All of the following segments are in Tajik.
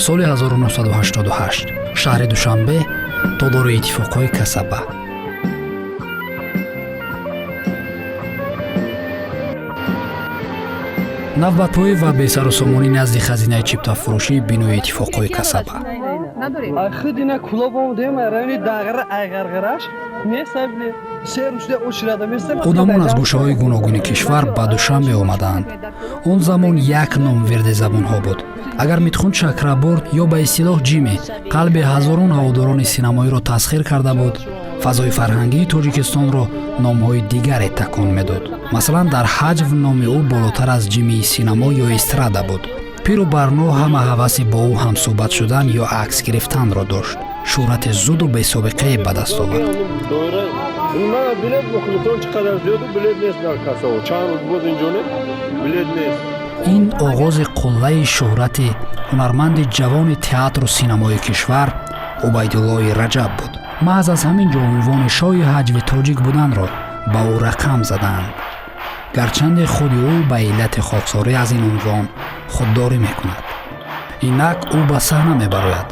соли 1988 шаҳри Душанбе додори иттифоқҳои Касаба. навбатҳои ва бесарусомонӣ назди хазинаи чиптафурӯшии бинои иттифоқҳои Касаба. одамон аз гӯшаҳои гуногуни кишвар ба Душанбе омаданд. он замон як ном вирди забонҳо буд. агар Митхунд Шакраборд ё ба истилоҳ Ҷиме қалби ҳазорон ҳаводорони синамоиро тасхир карда буд, фазои фарҳангии Тоҷикистонро номҳои дигаре такон медод. масалан дар ҳаҷв номи ӯ болотар аз ҷимии синамо ё эстрада буд. пиру барно ҳама ҳаваси бо ӯ ҳамсӯҳбат шудан ё акс гирифтанро дошт. шӯҳрати зуду бесобиқае ба даст овард. ин оғози қуллаи шӯҳрати ҳунарманди ҷавони театру синамои кишвар Убайдуллои Раҷаб буд. маҳз аз ҳамин ҷо унвони шоҳи ҳаҷви тоҷик буданро ба ӯ рақам заданд. гарчанде худи ӯ ба иллати хоксорӣ аз ин унвон худдорӣ мекунад. инак ӯ ба саҳна мебарояд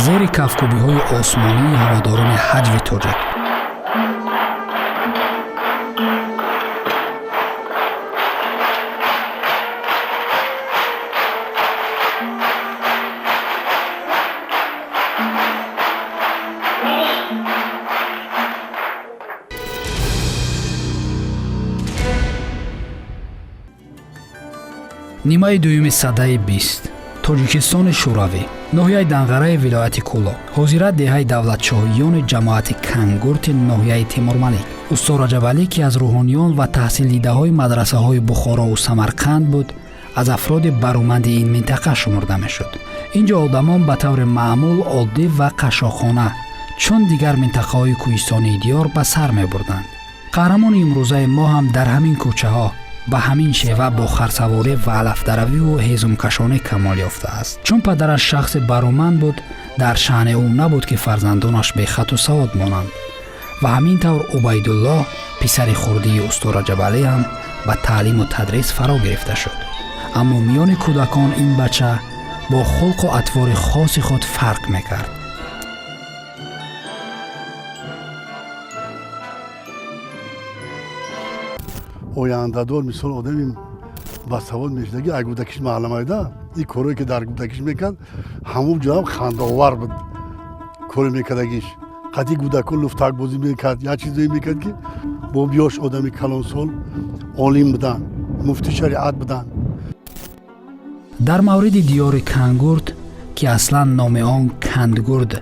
зери кафкӯбиҳои осмонии ҳаводорони ҳаҷви тоҷик. нимаи дуюми садаи 20 Тоҷикистони шӯравӣ ноҳияи Данғараи вилояти Кӯло ҳозира деҳаи давлатшоҳиёни ҷамоати Кангурти ноҳияи Тимурмалик. Устод Раҷабалӣ ки аз рӯҳониён ва таҳсилдидаҳои мадрасаҳои Бухорову Самарқанд буд, аз афроди бароманди ин минтақа шумурда мешуд. ин ҷо одамон ба таври маъмул оддӣ ва қашшохона чун дигар минтақаҳои кӯҳистони диёр ба сар мебурданд. қаҳрамони имрӯзаи мо ҳам дар ҳамин кӯчаҳо ба ҳамин шева бо харсаворӣ ва алафдаравиву ҳезумкашонӣ камол ёфтааст. чун падараш шахси бароманд буд, дар шаъни ӯ набуд ки фарзандонаш бехату савод монанд. ва ҳамин тавр Убайдуллоҳ писари хурдии устод Раҷабалӣ ҳам ба таълиму тадрис фаро гирифта шуд. аммо миёни кӯдакон ин бача бо хулқу атвори хоси худ фарқ мекард. ояндадор мисол одами басавод мешудаги ай кӯдакиш маъламайда ин корое ки дар кӯдакиш мекард ҳамун ҷо ҳам хандаовар буд. коре мекардагиш қати кӯдакон луфтакбозӣ мекард, як чизое мекард ки бо биёш одами калонсол олим будан, муфти шариат будан. дар мавриди диёри Кангурт ки аслан номи он Кандгурд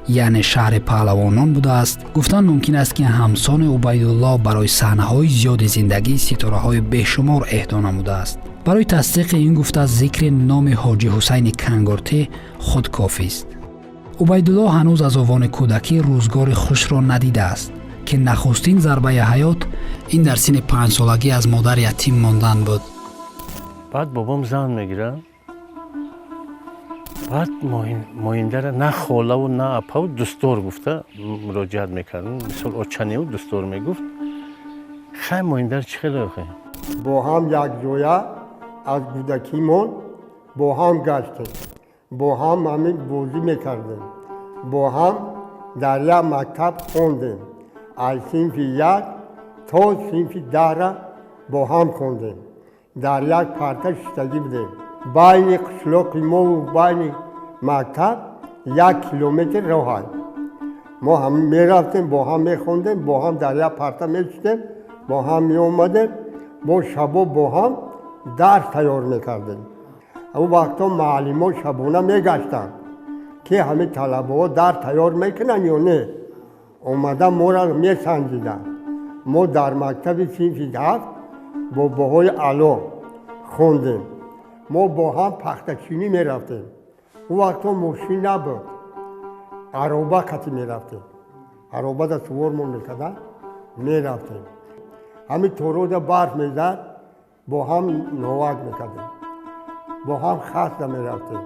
яъне шаҳри паҳлавонон будааст, гуфтан мумкин аст ки ҳамсони Убайдуллоҳ барои саҳнаҳои зиёди зиндагии ситораҳои бешумор эҳдо намудааст. барои тасдиқи ин гуфта зикри номи ҳоҷи Ҳусайни Кангуртӣ худ кофист. Убайдуллоҳ ҳанӯз аз овони кӯдакӣ рӯзгори хушро надидааст ки нахустин зарбаи ҳаёт ин дар синни 5-солагӣ аз модар ятим мондан буд. баъд бобом зан мегира, баъд моиндара на холаву на апаву дӯстдор гуфта муроҷиат мекардем. мисол очаниву дӯстдор мегуфт. хай моиндар чӣ хеле охе бо ҳам якҷоя аз кӯдакимон бо ҳам гаштем, бо ҳам ҳамин бозӣ мекардем, бо ҳам дар як мактаб хондем. аз синфи 1 то синфи 10 бо ҳам хондем. дар як парта шиштагӣ будем. байни қишлоқи мову байни мактаб 1 километр роҳ аст. мо ҳам мерафтем, бо ҳам мехондем, бо ҳам дар як парта мешидем, бо ҳам меомадем, бо шабо бо ҳам дарс тайёр мекардем. ӯ вақто маълимо шабона мегаштанд ки ҳамин талабаҳо дарс тайёр мекунанд ё не. омада моро месанҷиданд. мо дар мактаби синфи 7 бо баҳои аъло хондем. мо бо ҳам пахтачинӣ мерафтем. ӯ вақто мошин набуд, ароба қатӣ мерафтем. аробада сувормон мекарданд, мерафтем. ҳамин торода барф мезад, бо ҳам новак мекардем. бо ҳам хаста мерафтем.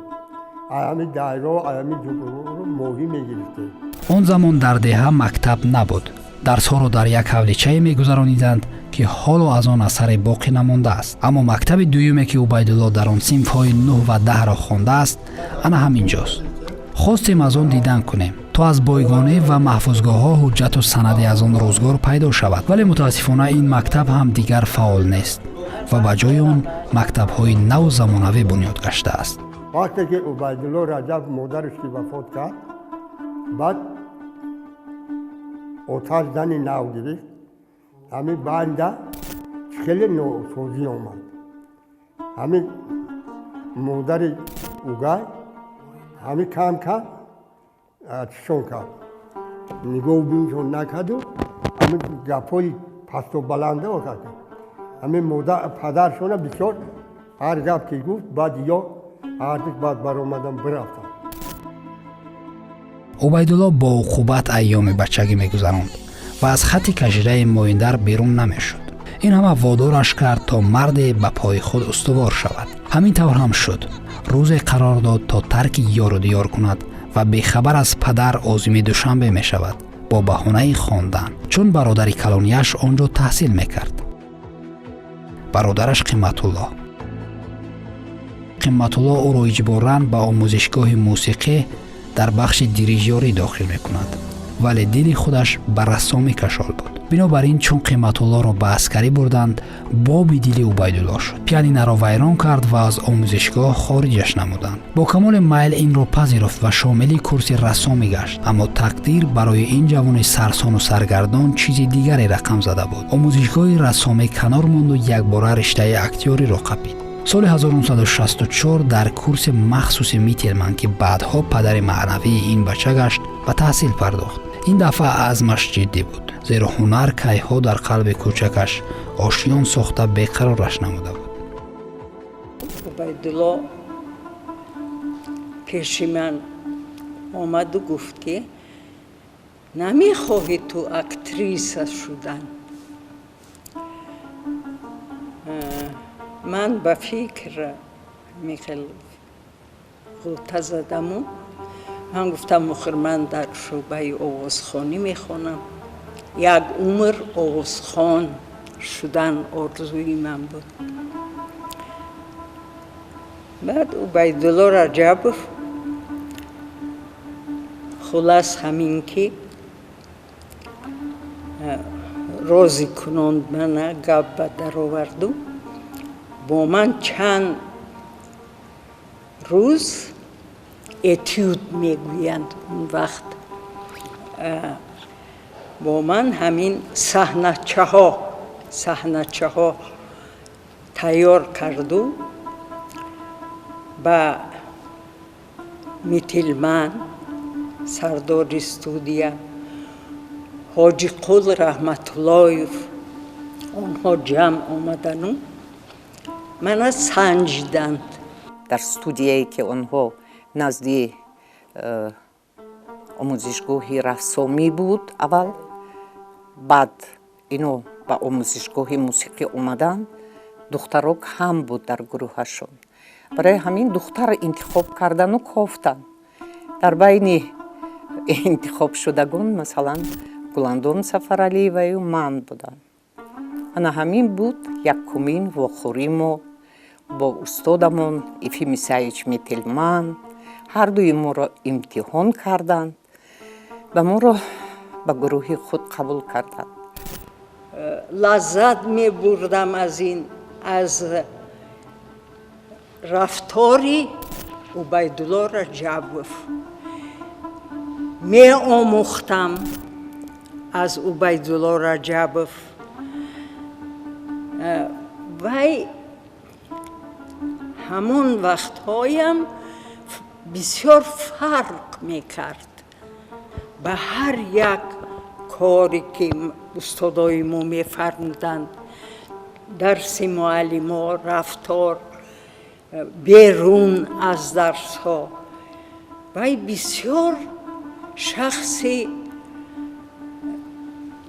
ҳамин дайро ҳамин ҷуғуро моҳӣ мегирифтем. он замон дар деҳа мактаб набуд. дарсҳоро дар як ҳавличае мегузарониданд ки ҳоло аз он асаре боқӣ намондааст. Аммо мактаби дуюме ки убайдулло дар он синфҳои 9 ва 10ро хондааст ана ҳаминҷост. хостем аз он дидан кунем то аз бойгонӣ ва маҳфузгоҳҳо ҳуҷҷату санаде аз он рӯзгор пайдо шавад, вале мутаассифона ин мактаб ҳам дигар фаъол нест ва ба ҷои он мактабҳои наву замонавӣ бунёд гаштааст. وقتی که عبیدالله رجب مادرش که وفات کرد بعد آتش زنی نو گرفت همین بنده خیلی نوسوزی آمد همین مادر اوگای همین کم کرد چشون کرد نگاه بینشون نکرد و همین گپای پست و بلنده و کرد همین مادر پدرشونه بسیار هر گپ که گفت بعد یا артик баъд баромадам бирафтам. убайдулло бо уқубат айёми бачагӣ мегузаронд ва аз хати кашидаи моиндар берун намешуд. ин ҳама водораш кард то марде ба пои худ устувор шавад. ҳамин тавр ҳам шуд. рӯзе қарор дод то тарки ёру диёр кунад ва бехабар аз падар озими душанбе мешавад бо баҳонаи хондан, чун бародари калонияш онҷо таҳсил мекард. бародараш қиматулло ӯро иҷборан ба омӯзишгоҳи мусиқӣ дар бахши дирижёрӣ дохил мекунад, вале дили худаш ба рассомӣ кашол буд. бинобар ин чун қиматуллоро ба аскарӣ бурданд, боби дили убайдулло шуд. пианинаро вайрон кард ва аз омӯзишгоҳ хориҷаш намуданд. бо камоли майл инро пазируфт ва шомили курси рассомӣ гашт. аммо тақдир барои ин ҷавони сарсону саргардон чизи дигаре рақам зада буд. омӯзишгоҳи рассомӣ канор монду якбора риштаи актёриро қапид. соли 1964 дар курси махсуси Миттелман ки баъдҳо падари маънавии ин бача гашт ба таҳсил пардохт. ин дафъа азмаш ҷиддӣ буд, зеро ҳунар кайҳо дар қалби кӯчакаш ошиён сохта беқарораш намуда буд. убайдулло пеши ман омаду гуфт ки намехоҳӣ ту актриса шудан? ман ба фикр михел ғулта задаму ман гуфтам охир ман дар шӯъбаи овозхонӣ мехонам. як умр овозхон шудан орзуи ман буд. баъд убайдулло раҷабов хулас ҳамин ки розӣ кунонд мана гап ба дароварду бо ман чанд рӯз этюд мегӯянд. он вақт бо ман ҳамин саҳначаҳо тайёр карду ба Миттелман, сардори студия, ҳоҷи қул раҳматуллоев онҳо ҷамъ омадану мана санҷиданд. дар студияе ки онҳо назди омӯзишгоҳи рассомӣ буд аввал, баъд ино ба омӯзишгоҳи мусиқӣ омаданд, духтаро кам буд дар гурӯҳашон. барои ҳамин духтар интихоб кардану кофтанд. дар байни интихобшудагон масалан Гуландон Сафаралиеваю ман буданд. ана ҳамин буд якумин вохӯрӣ мо бо устодамон Ефим Исаевич Миттелман. ҳардуи моро имтиҳон карданд ва моро ба гурӯҳи худ қабул карданд. лаззат мебурдам аз рафтори убайдулло раҷабов. меомӯхтам аз убайдулло раҷабов. вай ҳамон вақтҳоям бисёр фарқ мекард ба ҳар як коре ки устодои мо мефармуданд. дарси муаллимо, рафтор, берун аз дарсҳо. вай бисёр шахси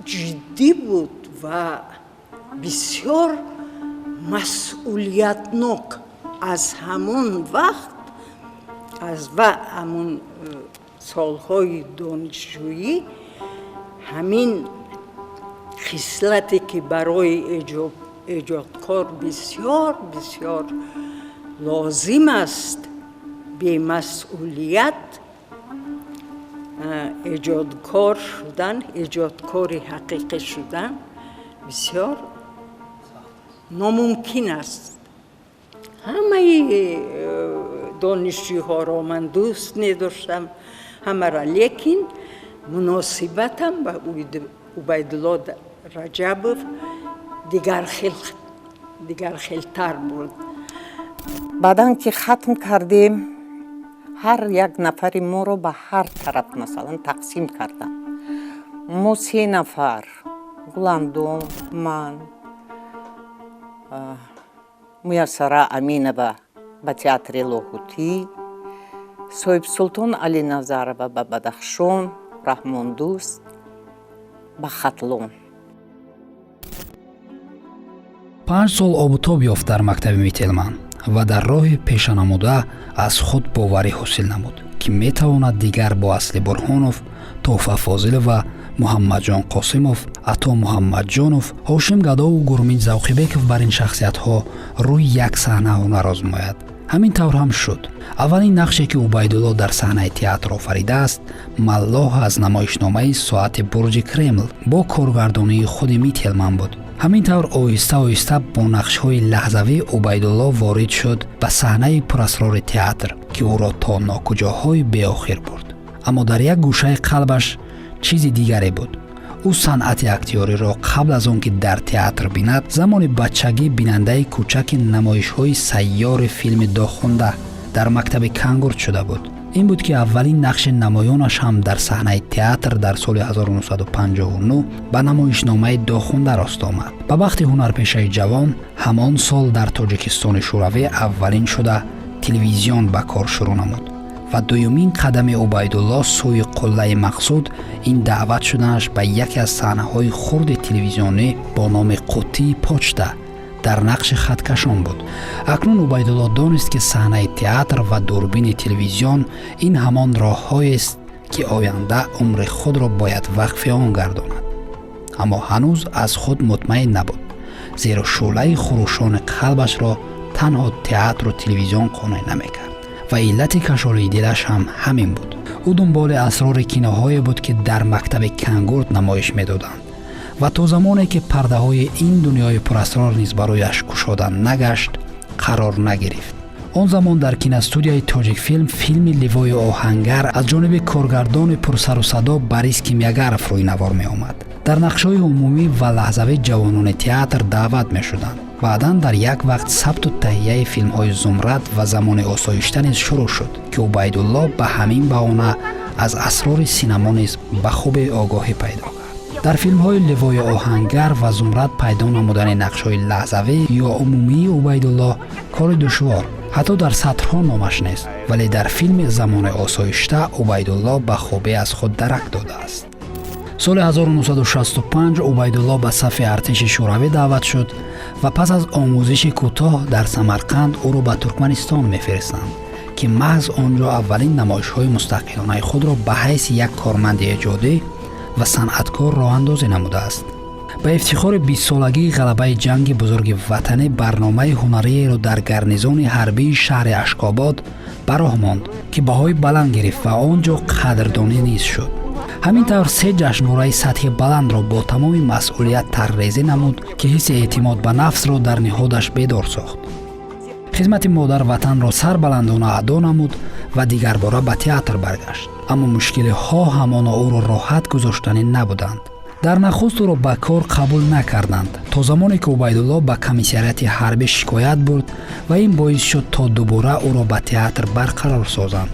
ҷиддӣ буд ва бисёр масъулиятнок. аз ҳамон вақт аз ҳамон солҳои донишҷӯӣ ҳамин خصلتی که برای ایجادکار بسیار بسیار لازم است، به مسئولیت ایجادکار شدن، ایجادکار حقیقی شدن بسیار ناممکن است. همه دانشجوها را من دوست نداشتم، همه را، لیکن مناسبتم با عبیدالله رجبов دیگر خیلتر بود. بعدن که ختم کردیم هر یک نفری ما رو به هر طرف مثلا تقسیم کردن. ما 3 نفر، گلندم، من، میسره امینова به تئاتر لاهوتی، صاحب سلطان علی نظرова به بدخشان، رحمان دوست به خطلون. 5 сол обутоб ёфт дар мактаби Миттелман ва дар роҳи пешанамуда аз худ боварӣ ҳосил намуд, ки метавонад дигар бо Асли Бурҳонов, Тоҳфа Фозилова, Муҳаммадҷон Қосимов, Ато Муҳаммадҷонов, Ҳошим Гадову Гурмит Завқибеков бар ин шахсиятҳо рӯи як саҳна ҳунар озмояд. ҳамин тавр ҳам шуд. аввалин нақше ки Убайдулло дар саҳнаи театр офаридааст, маллоҳ аз намоишномаи соати бурҷи Кремл бо коргардонии худи Миттелман буд. ҳамин тавр оҳиста оҳиста бо нақшҳои лаҳзавӣ Убайдулло ворид шуд ба саҳнаи пурасрори театр, ки ӯро то нокуҷоҳои беохир бурд. аммо дар як гӯшаи қалбаш чизи дигаре буд. ӯ санъати актёриро қабл аз он ки дар театр бинад, замони бачагӣ бинандаи кӯчаки намоишҳои сайёри филми Дохунда дар мактаби Кангурт шуда буд. ин буд ки аввалин нақши намоёнаш ҳам дар саҳнаи театр дар соли 1959 ба намоишномаи Дохунда рост омад. ба бахти ҳунарпешаи ҷавон ҳамон сол дар Тоҷикистони Шӯравӣ аввалин шуда телевизион ба кор шурӯъ намуд ва дуюмин қадами Убайдулло сӯи қуллаи мақсуд ин даъват шуданаш ба яке аз саҳнаҳои хурди телевизионӣ бо номи Қуттии почта дар нақши хаткашон буд. акнун Убайдулло донист ки саҳнаи театр ва дурбини телевизион ин ҳамон роҳҳоест ки оянда умри худро бояд вақфи он гардонад. аммо ҳанӯз аз худ мутмаин набуд, зеро шӯълаи хурӯшони қалбашро танҳо театру телевизион қонеъ намекард ва иллати кашолии дилаш ҳам ҳамин буд. ӯ дунболи асрори киноҳое буд ки дар мактаби Кангурт намоиш медоданд ва то замоне ки пардаҳои ин дунёи пурасрор низ барояш кушода нагашт, қарор нагирифт. он замон дар киностудияи Тоҷикфилм филми Ливои оҳангар аз ҷониби коргардони пурсару садо Борис Кимягаров рӯйнавор меомад. дар нақшҳои умумӣ ва лаҳзавӣ ҷавонони театр даъват мешуданд. баъдан дар як вақт сабту таҳияи филмҳои Зумрад ва Замони осоишта низ шурӯъ шуд, ки Убайдулло ба ҳамин баҳона аз асрори синамо низ ба хубе огоҳӣ пайдо кард. дар филмҳои Ливои оҳангар ва Зумрад пайдо намудани нақшҳои лаҳзавӣ ё умумии Убайдулло кори душвор, ҳатто дар сатрҳо номаш нест, вале дар филми Замони осоишта Убайдулло ба хубе аз худ дарак додааст. соли 1965 Убайдулло ба сафи артиши Шӯравӣ даъват шуд ва пас аз омӯзиши кӯтоҳ дар Самарқанд ӯро ба Туркманистон мефиристанд, ки маҳз онҷо аввалин намоишҳои мустақилонаи худро ба ҳайси як корманди эҷодӣ ва санъаткор роҳандозӣ намудааст. ба ифтихори 20-солагии ғалабаи ҷанги бузурги ватанӣ барномаи ҳунариеро дар гарнизони ҳарбии шаҳри Ашқобод ба роҳ монд, ки баҳои баланд гирифт ва он ҷо қадрдонӣ низ шуд. ҳамин тавр 3 ҷашнвораи сатҳи баландро бо тамоми масъулият тарғезӣ намуд, ки ҳисси эътимод ба нафсро дар ниҳодаш бедор сохт. хизмати модар ватанро сарбаландона адо намуд ва дигарбора ба театр баргашт. аммо мушкилиҳо ҳамона ӯро роҳат гузоштанӣ набуданд. дар нахуст ӯро ба кор қабул накарданд, то замоне ки Убайдулло ба комиссарияти ҳарбӣ шикоят бурд ва ин боис шуд то дубора ӯро ба театр барқарор созанд.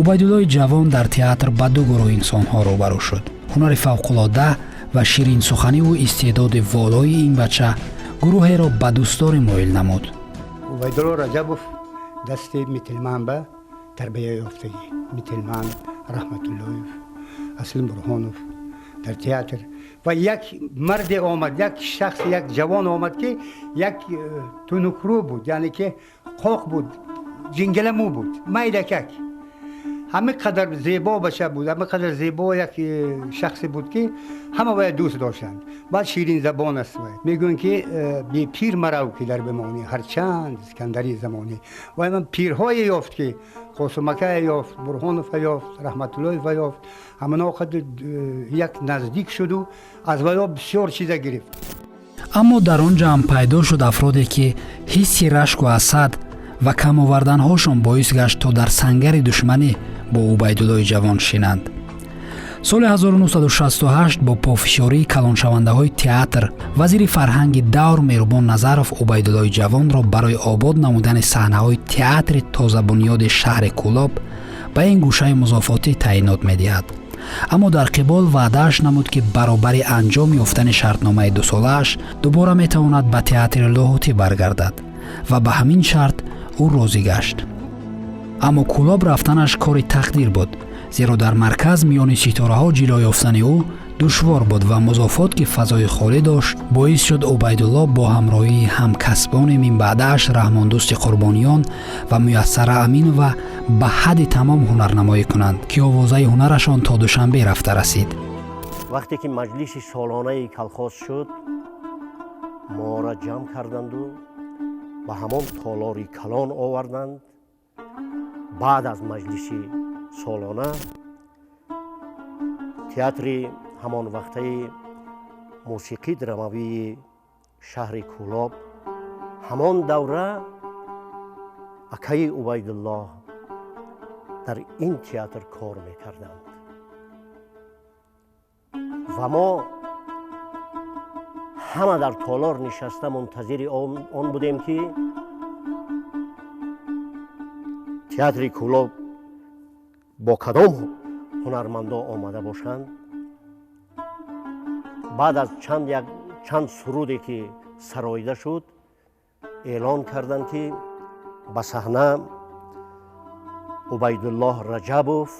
Убайдуллои ҷавон дар театр ба ду гурӯҳ инсонҳо рӯбарӯ шуд. ҳунари фавқулода ва ширинсуханиву истеъдоди волои ин бача гурӯҳеро ба дӯстдорӣ моил намуд. Убайдулло Раҷабов дасти Миттелман ба тарбия ёфтагӣ, Миттелман, Раҳматуллоев, Аслим Бурҳонов дар театр ва як марде омад, як шахс, як ҷавон омад ки як тунукрӯ буд, яъне ки қоқ буд, ҷингаламӯ буд, майдакак. همه قدر زیبا بشه بود، همه قدر زیبا یک شخصی بود که همه باید دوست داشتند. بعد شیرین زبان است. میگن که بی پیر مرو که در بمانی هرچند اسکندری زمانی. و من پیرهای یافت که قاسمکه یافت، برهانوف یافت، رحمت الله یافت، همه قد یک نزدیک شد و از ویا بسیار چیزا گرفت. аммо дар он ҷамъ пайдо шуд афроде ки ҳисси рашку ҳасад ва камоварданҳошон боис гашт то дар сангари душманӣ бо убайдуллои ҷавон шинанд. соли 1968 бо пофишории калоншавандаҳои театр вазири фарҳанги давр меҳрубон назаров убайдуллои ҷавонро барои обод намудани саҳнаҳои театри тозабунёди шаҳри Кӯлоб ба ин гӯшаи музофотӣ таъинот медиҳад. аммо дар қибол ваъдааш намуд ки баробари анҷом ёфтани шартномаи дусолааш дубора метавонад ба театри лоҳутӣ баргардад ва ба ҳамин шарт ӯ розӣ гашт. аммо Кӯлоб рафтанаш кори тақдир буд, зеро дар марказ миёни ситораҳо ҷило ёфтани ӯ душвор буд ва музофот ки фазои холӣ дошт боис шуд убайдулло бо ҳамроҳии ҳамкасбони минбаъдааш раҳмондӯсти қурбониён ва муяссара аминова ба ҳадди тамом ҳунарнамоӣ кунанд ки овозаи ҳунарашон то душанбе рафта расид. вақте ки маҷлиси солонаи калхоз шуд, моро ҷамъ карданду ба ҳамон толори калон оварданд. баъд аз маҷлиси солона театри ҳамон вақтаи мусиқии драмавии шаҳри Кӯлоб ҳамон давра акаи убайдуллоҳ дар ин театр кор мекарданд ва мо ҳама дар толор нишаста мунтазири он будем ки театри Кӯлоб бо кадом ҳунармандо омада бошанд. баъд аз чанд суруде ки сароида шуд, эълон карданд ки ба саҳна убайдуллоҳ раҷабов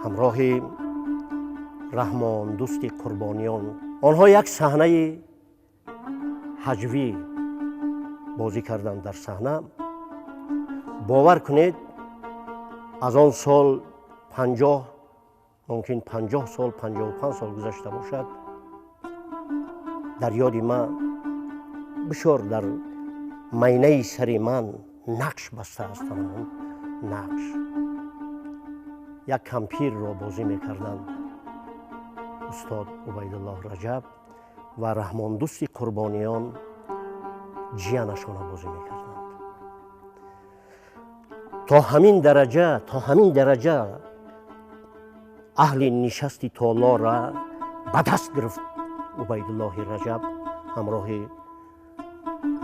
ҳамроҳи раҳмондӯсти қурбониён онҳо як саҳнаи ҳаҷвӣ бозӣ карданд дар саҳна. бовар кунед, аз он сол 50 мумкин 50 сол 55 сол гузашта бошад, дар ёди ман бисёр дар майнаи сари ман нақш бастааст. ҳамон нақш як кампирро бозӣ мекарданд устод убайдуллоҳ раҷаб ва раҳмондӯсти қурбониён ҷиянашона бозӣ мекарданд. то ҳамин дараҷа аҳли нишасти толора ба даст гирифт убайдуллоҳи раҷаб ҳамроҳи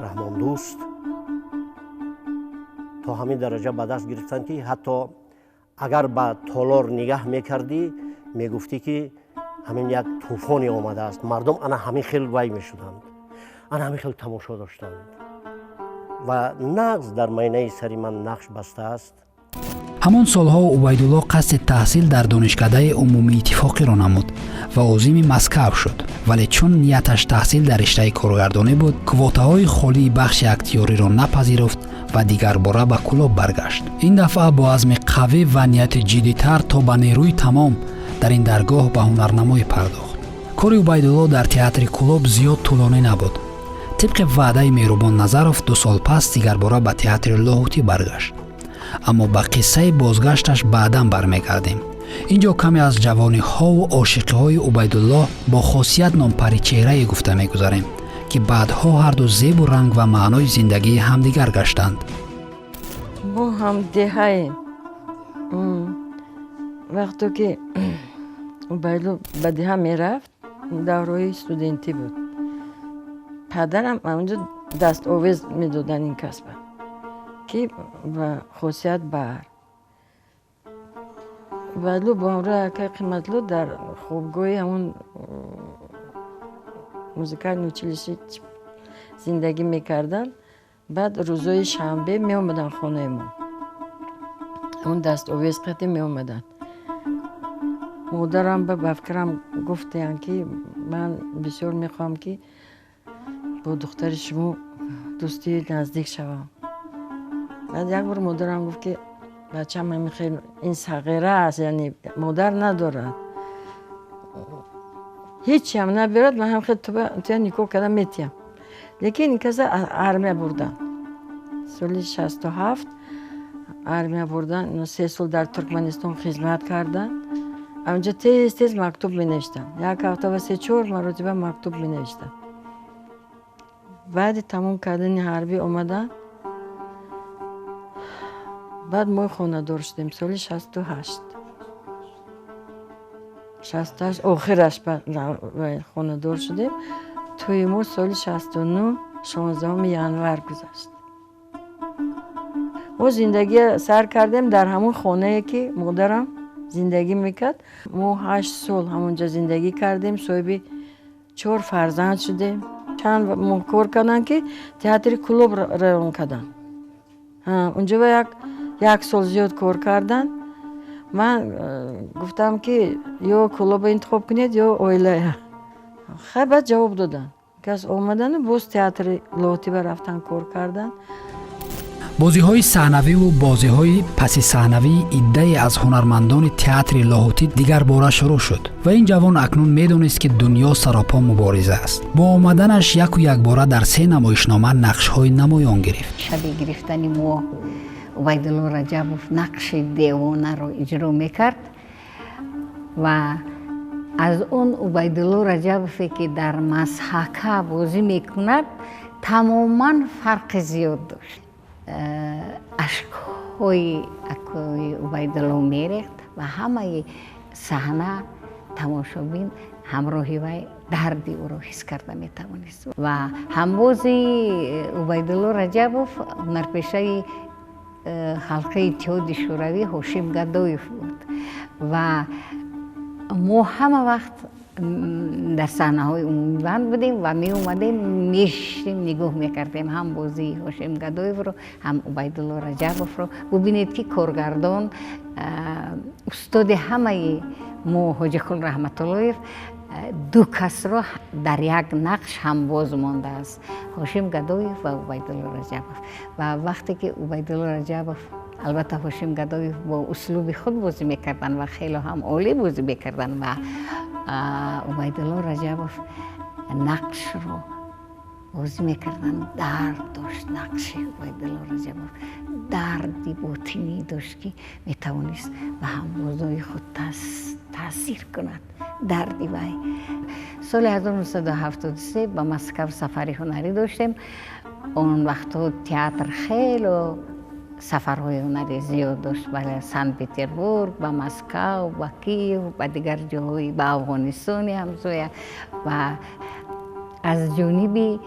раҳмондӯст. то ҳамин дараҷа ба даст гирифтанд ки ҳатто агар ба толор нигаҳ мекардӣ, мегуфтӣ ки ҳамин як тӯфоне омадааст. мардум ана ҳамин хел вай мешуданд, ана ҳамин хел тамошо доштанд ва нағз дар майнаи сари ман нақш бастааст. ҳамон солҳо убайдулло қасди таҳсил дар донишкадаи умумии иттифоқиро намуд ва озими Москав шуд, вале чун нияташ таҳсил дар риштаи коргардонӣ буд, квотаҳои холии бахши актёриро напазируфт ва дигарбора ба Кӯлоб баргашт. ин дафъа бо азми қавӣ ва нияти ҷиддитар то ба нерӯи тамом дар ин даргоҳ ба ҳунарнамоӣ пардохт. кори убайдулло дар театри Кӯлоб зиёд тӯлонӣ набуд. тибқи ваъдаи меҳрубон Назаров 2 сол пас дигарбора ба театри лоҳутӣ баргашт. аммо ба қиссаи бозгашташ баъдан бармегардем. инҷо каме аз ҷавониҳову ошиқиҳои убайдулло бо хосият номпаричеҳрае гуфта мегузарем ки баъдҳо ҳарду зебу ранг ва маънои зиндагии ҳамдигар гаштанд. бо ҳамдиҳае вақто ки убайдулло ба диҳа мерафт, давраи студентӣ буд. падарам онҷо дастовез медодан ин касба ки ба хосият бар. убайдулло бо ҳамроҳи акаи қиматло дар хобгоҳи ҳамон музикальни училиши зиндагӣ мекарданд. баъд рӯзои шанбе меомаданд хонаи мо, ҳамон дастовез қати меомаданд. модарам ба бафкарам гуфтанд ки ман бисёр мехоҳам ки бо духтари шумо дӯстии наздик шавам. баъд як бор модарам гуфт ки بچه‌م همین خیلی این صغیره است، یعنی مادر ندارد، هیچی هم نبیرد. من هم خیلی توی نیکو کردم میتیم، لیکن این کسی ارمیه بردن سال 67 ارمیه بردن. 3 سال در ترکمنستان خدمت کردن. اونجا تیز مکتوب می نوشتم، یک هفته و 3-4 مرتبه مکتوب می نوشتم. بعد تمام کردن حربی اومدن، بعد ما خانه دار شدیم سال 68 آخرش خانه دار شدیم. توی ما سال 69 16 ینور گذشت. ما زندگی سر کردیم در همون خانه که مادرم زندگی میکرد. ما 8 سال همونجا زندگی کردیم، صاحب 4 فرزند شدیم. چند ماه کار کردن که تئاتر کلوب رون کردن. اونجا یک سال زیاد کار کردن. من گفتم که یا کلوب انتخاب کنید یا اویله. خیلی بعد جواب دادن که از آمدن باز تئاتر لاتی رفتن کار کردن. بازی‌های صحنوی و بازی‌های پس صحنوی عده‌ای از هنرمندان تئاتر لاهوتی دیگر باره شروع شد و این جوان اکنون می‌دانست که دنیا سراپا مبارزه است. با آمدنش یک باره در 3 نمایشنامه نقش‌های نمایان گرفت. شب گرفتن ما عبیدالله رجبوف نقش دیوانه رو اجرا میکرد و از اون عبیدالله رجبوفی که در مسحکه بازی میکند تماما فرق زیاد داشت. اشک‌های عبیدالله میریخت و همه صحنه تماشابین همراهی و دردی او را حس کرده میتوانست. و همبازی عبیدالله رجبوف هنرپیشه حلقه اتحاد شوروی هاشم گدایف بود و ما همه وقت در صحنه های عمومی بند بودیم و می اومدیم میشتیم نگاه میکردیم هم بازی هاشم گدایف رو هم عبیدالله رجبوف رو. ببینید که کارگردان استاد همه ما حاجی خان رحمت الله 2 کس را در یک نقش هم باز مانده است، هاشم گدایف و عبیدالله رجبوف. و وقتی که عبیدالله رجبوف البته هاشم گدایف با اسلوب خود بازی میکردن و خیلی هم عالی بازی میکردن و عبیدالله رجبوف نقش رو بازی میکردن. درد داشت نقش عبیدالله رجبوف، دردی باطنی داشت که میتوانست به همبازای خود تاثیر کند. دردی وای. سال 1973 به مسکو سفری هنری داشتیم. اون وقتا تئاتر خیلی سفرهای هنری زیاد داشت، بله سن پترزبورگ، به مسکو، به کیف، به دیگر جاهای، به افغانستان همسایه و از جانب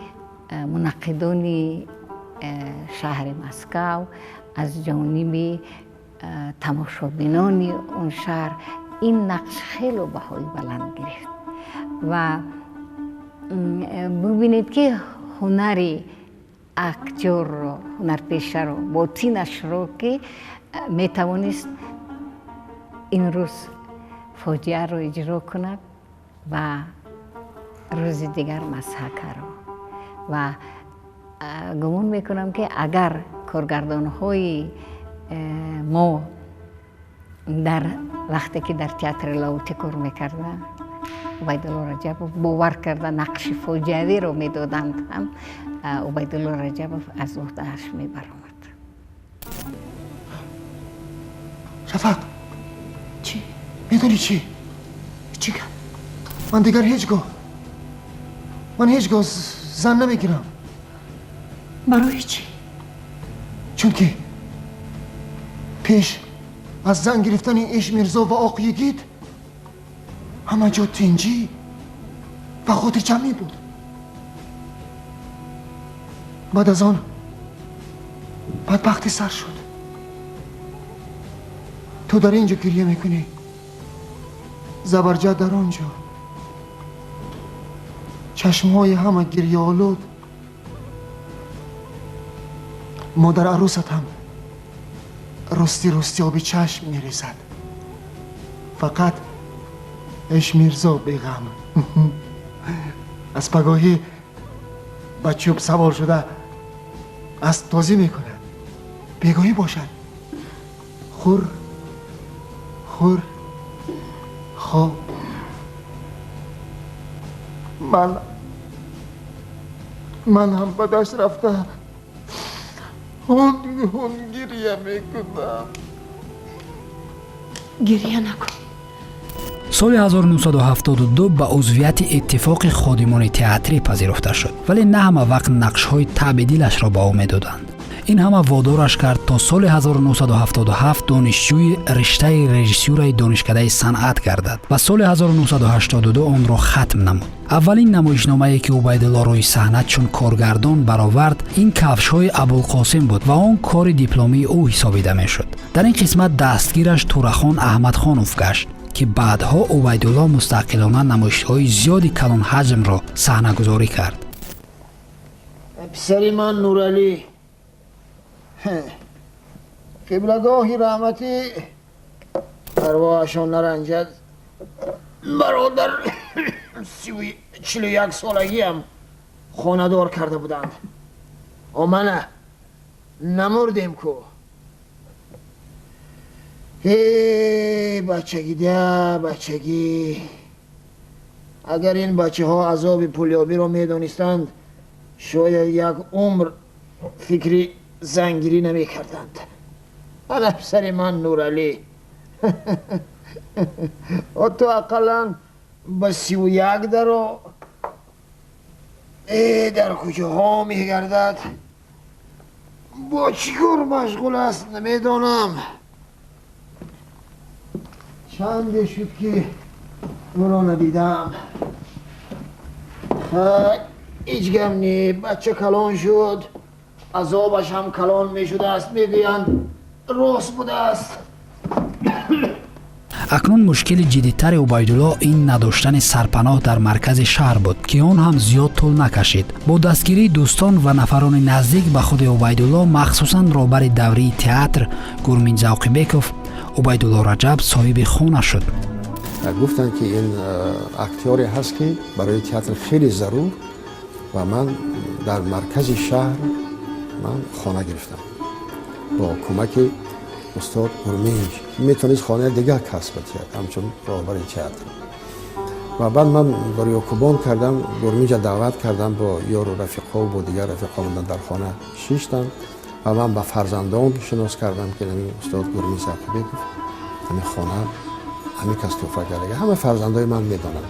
منعقدان شهر مسکو، از جانب تماشابینان اون شهر این نقش خیلی بهای بلند گرفت. و ببینید که هنری اکتور رو، هنرپیشه رو، باطنش رو که میتوانست این روز فاجعه رو اجرا کند و روز دیگر مسحکه رو. و گمان میکنم که اگر کارگردان های ما در وقتی که در تئاتر لاهوتی کار میکردن عبیدالله رجبوف باور کرده نقش فاجعه‌ای رو میدادند، هم عبیدالله رجبوف از عهده‌اش میبرآمد. شفق چی؟ میدونی چی؟ چی کرد؟ من دیگر هیچگاه زن نمیگیرم. برای چی؟ چون که پیش از زن گرفتن ایش میرزا و آقای گید همه جا تنجی و خود جمعی بود. بعد از آن بدبختی سر شد. تو در اینجا گریه میکنی، زبرجد در آنجا، چشمهای همه گریه آلود. مادر عروست هم رستی آبی چشم میریزد. فقط ایش میرزا بیغم از پگاهی با چوب سوار شده از تازی میکنه. بیگاهی باشد خور خواب من هم به دشت رفته هون گریه میکنم. گریه نکن. سال 1972 به عضویت اتفاق خادمان تئاتری پذیرفته شد، ولی نه همه وقت نقش‌های تبدیلش را به او می‌دادند. این همه وادارش کرد تا سال 1977 دانشجوی رشته رژیسوری دانشکده صنعت گردد و سال 1982 آن را ختم نمود. اولین نمایشنامه‌ای که عبیدالله روی صحنه چون کارگردان برآورد این کفش‌های ابوالقاسم بود و آن کار دیپلمی او حسابیده می‌شد. در این قسمت دستگیرش تورخان احمدخانوف گشت که بعدها عبیدالله مستقلانه نمایش‌های زیادی کلان حجم را صحنه‌گذاری کرد. پسر من نورعلی قبلگاهی رحمتی ارواحشان نرنجد. برادر 41 سالگی هم خانه دار کرده بودند و من نمردیم کو. بچگی ده بچگی. اگر این بچه ها عذاب پولیابی را میدانستند شاید یک عمر فکری زنگیری نمی کردند. من پسر من نورعلی و تو اقلا به 31 درو در کجاها می گردد با چی کار مشغول است نمیدانم. چند شد که او را ندیدم. هیچ گم نی. بچه کلان شد، عذابش هم کلان می شده است. میگویند راست بوده است. اکنون مشکل جدی‌تر عبیدالله این نداشتن سرپناه در مرکز شهر بود که آن هم زیاد طول نکشید. با دستگیری دوستان و نفران نزدیک به خود عبیدالله، مخصوصاً رهبر دوری تئاتر گورمین ذوقی‌بکوف، عبیدالله رجب صاحب خانه شد. گفتن که این اکتیاری هست که برای تئاتر خیلی ضرور و من در مرکز شهر من خانه گرفتم با کمک استاد گورمینج. میتونست خانه دیگه کسب کرد همچون رهبر تئاتر. و بعد من برای اوکوبان کردم، گورمینج دعوت کردم با یار و رفیقا و با دیگر رفیقا بودن در خانه 6 تن و من با فرزندان شناس کردم که همین استاد گورمین ذوقی‌بکوف همین خانه همین کس توفه کرده. همه فرزندای من میدانند.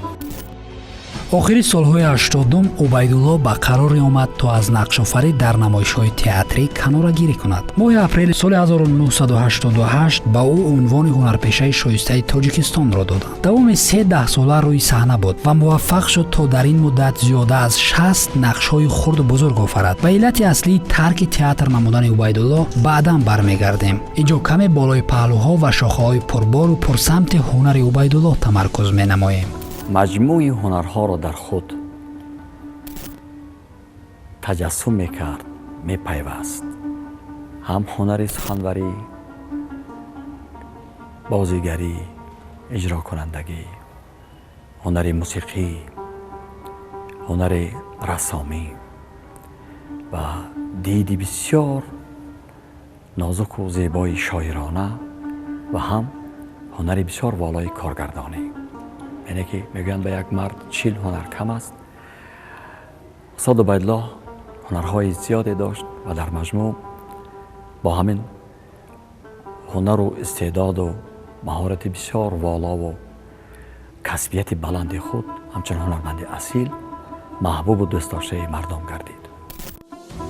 آخر سالهای 80 عبیدالله به قرار آمد تا از نقش‌آفرینی در نمایش‌های تئاتری کناره‌گیری کند. ماه اپریل سال 1988 به او عنوان هنرپیشه شایسته تاجیکستان را دادند. دوام 13 ساله روی صحنه بود و موفق شد تا در این مدت زیاده از 60 نقش‌های خرد و بزرگ آفرد. و علت اصلی ترک تئاتر نمودن عبیدالله بعداً برمیگردیم. اینجا کمی بالای پهلوها و شاخه‌های پربار و پرسمت هنر عبیدالله تمرکز می‌نماییم. مجموعی هنرها را در خود تجسم میکرد، میپیوست. هم هنر سخنوری، بازیگری، اجرا کنندگی، هنر موسیقی، هنر رسامی و دیدی بسیار نازک و زیبای شاعرانه و هم هنر بسیار والای کارگردانی. یعنی که میگن به یک مرد 40 هنر کم است. استاد عبیدالله هنرهای زیادی داشت و در مجموع با همین هنر و استعداد و مهارت بسیار والا و کسبیت بلند خود همچنان هنرمند اصیل محبوب و دوست داشته مردم گردید.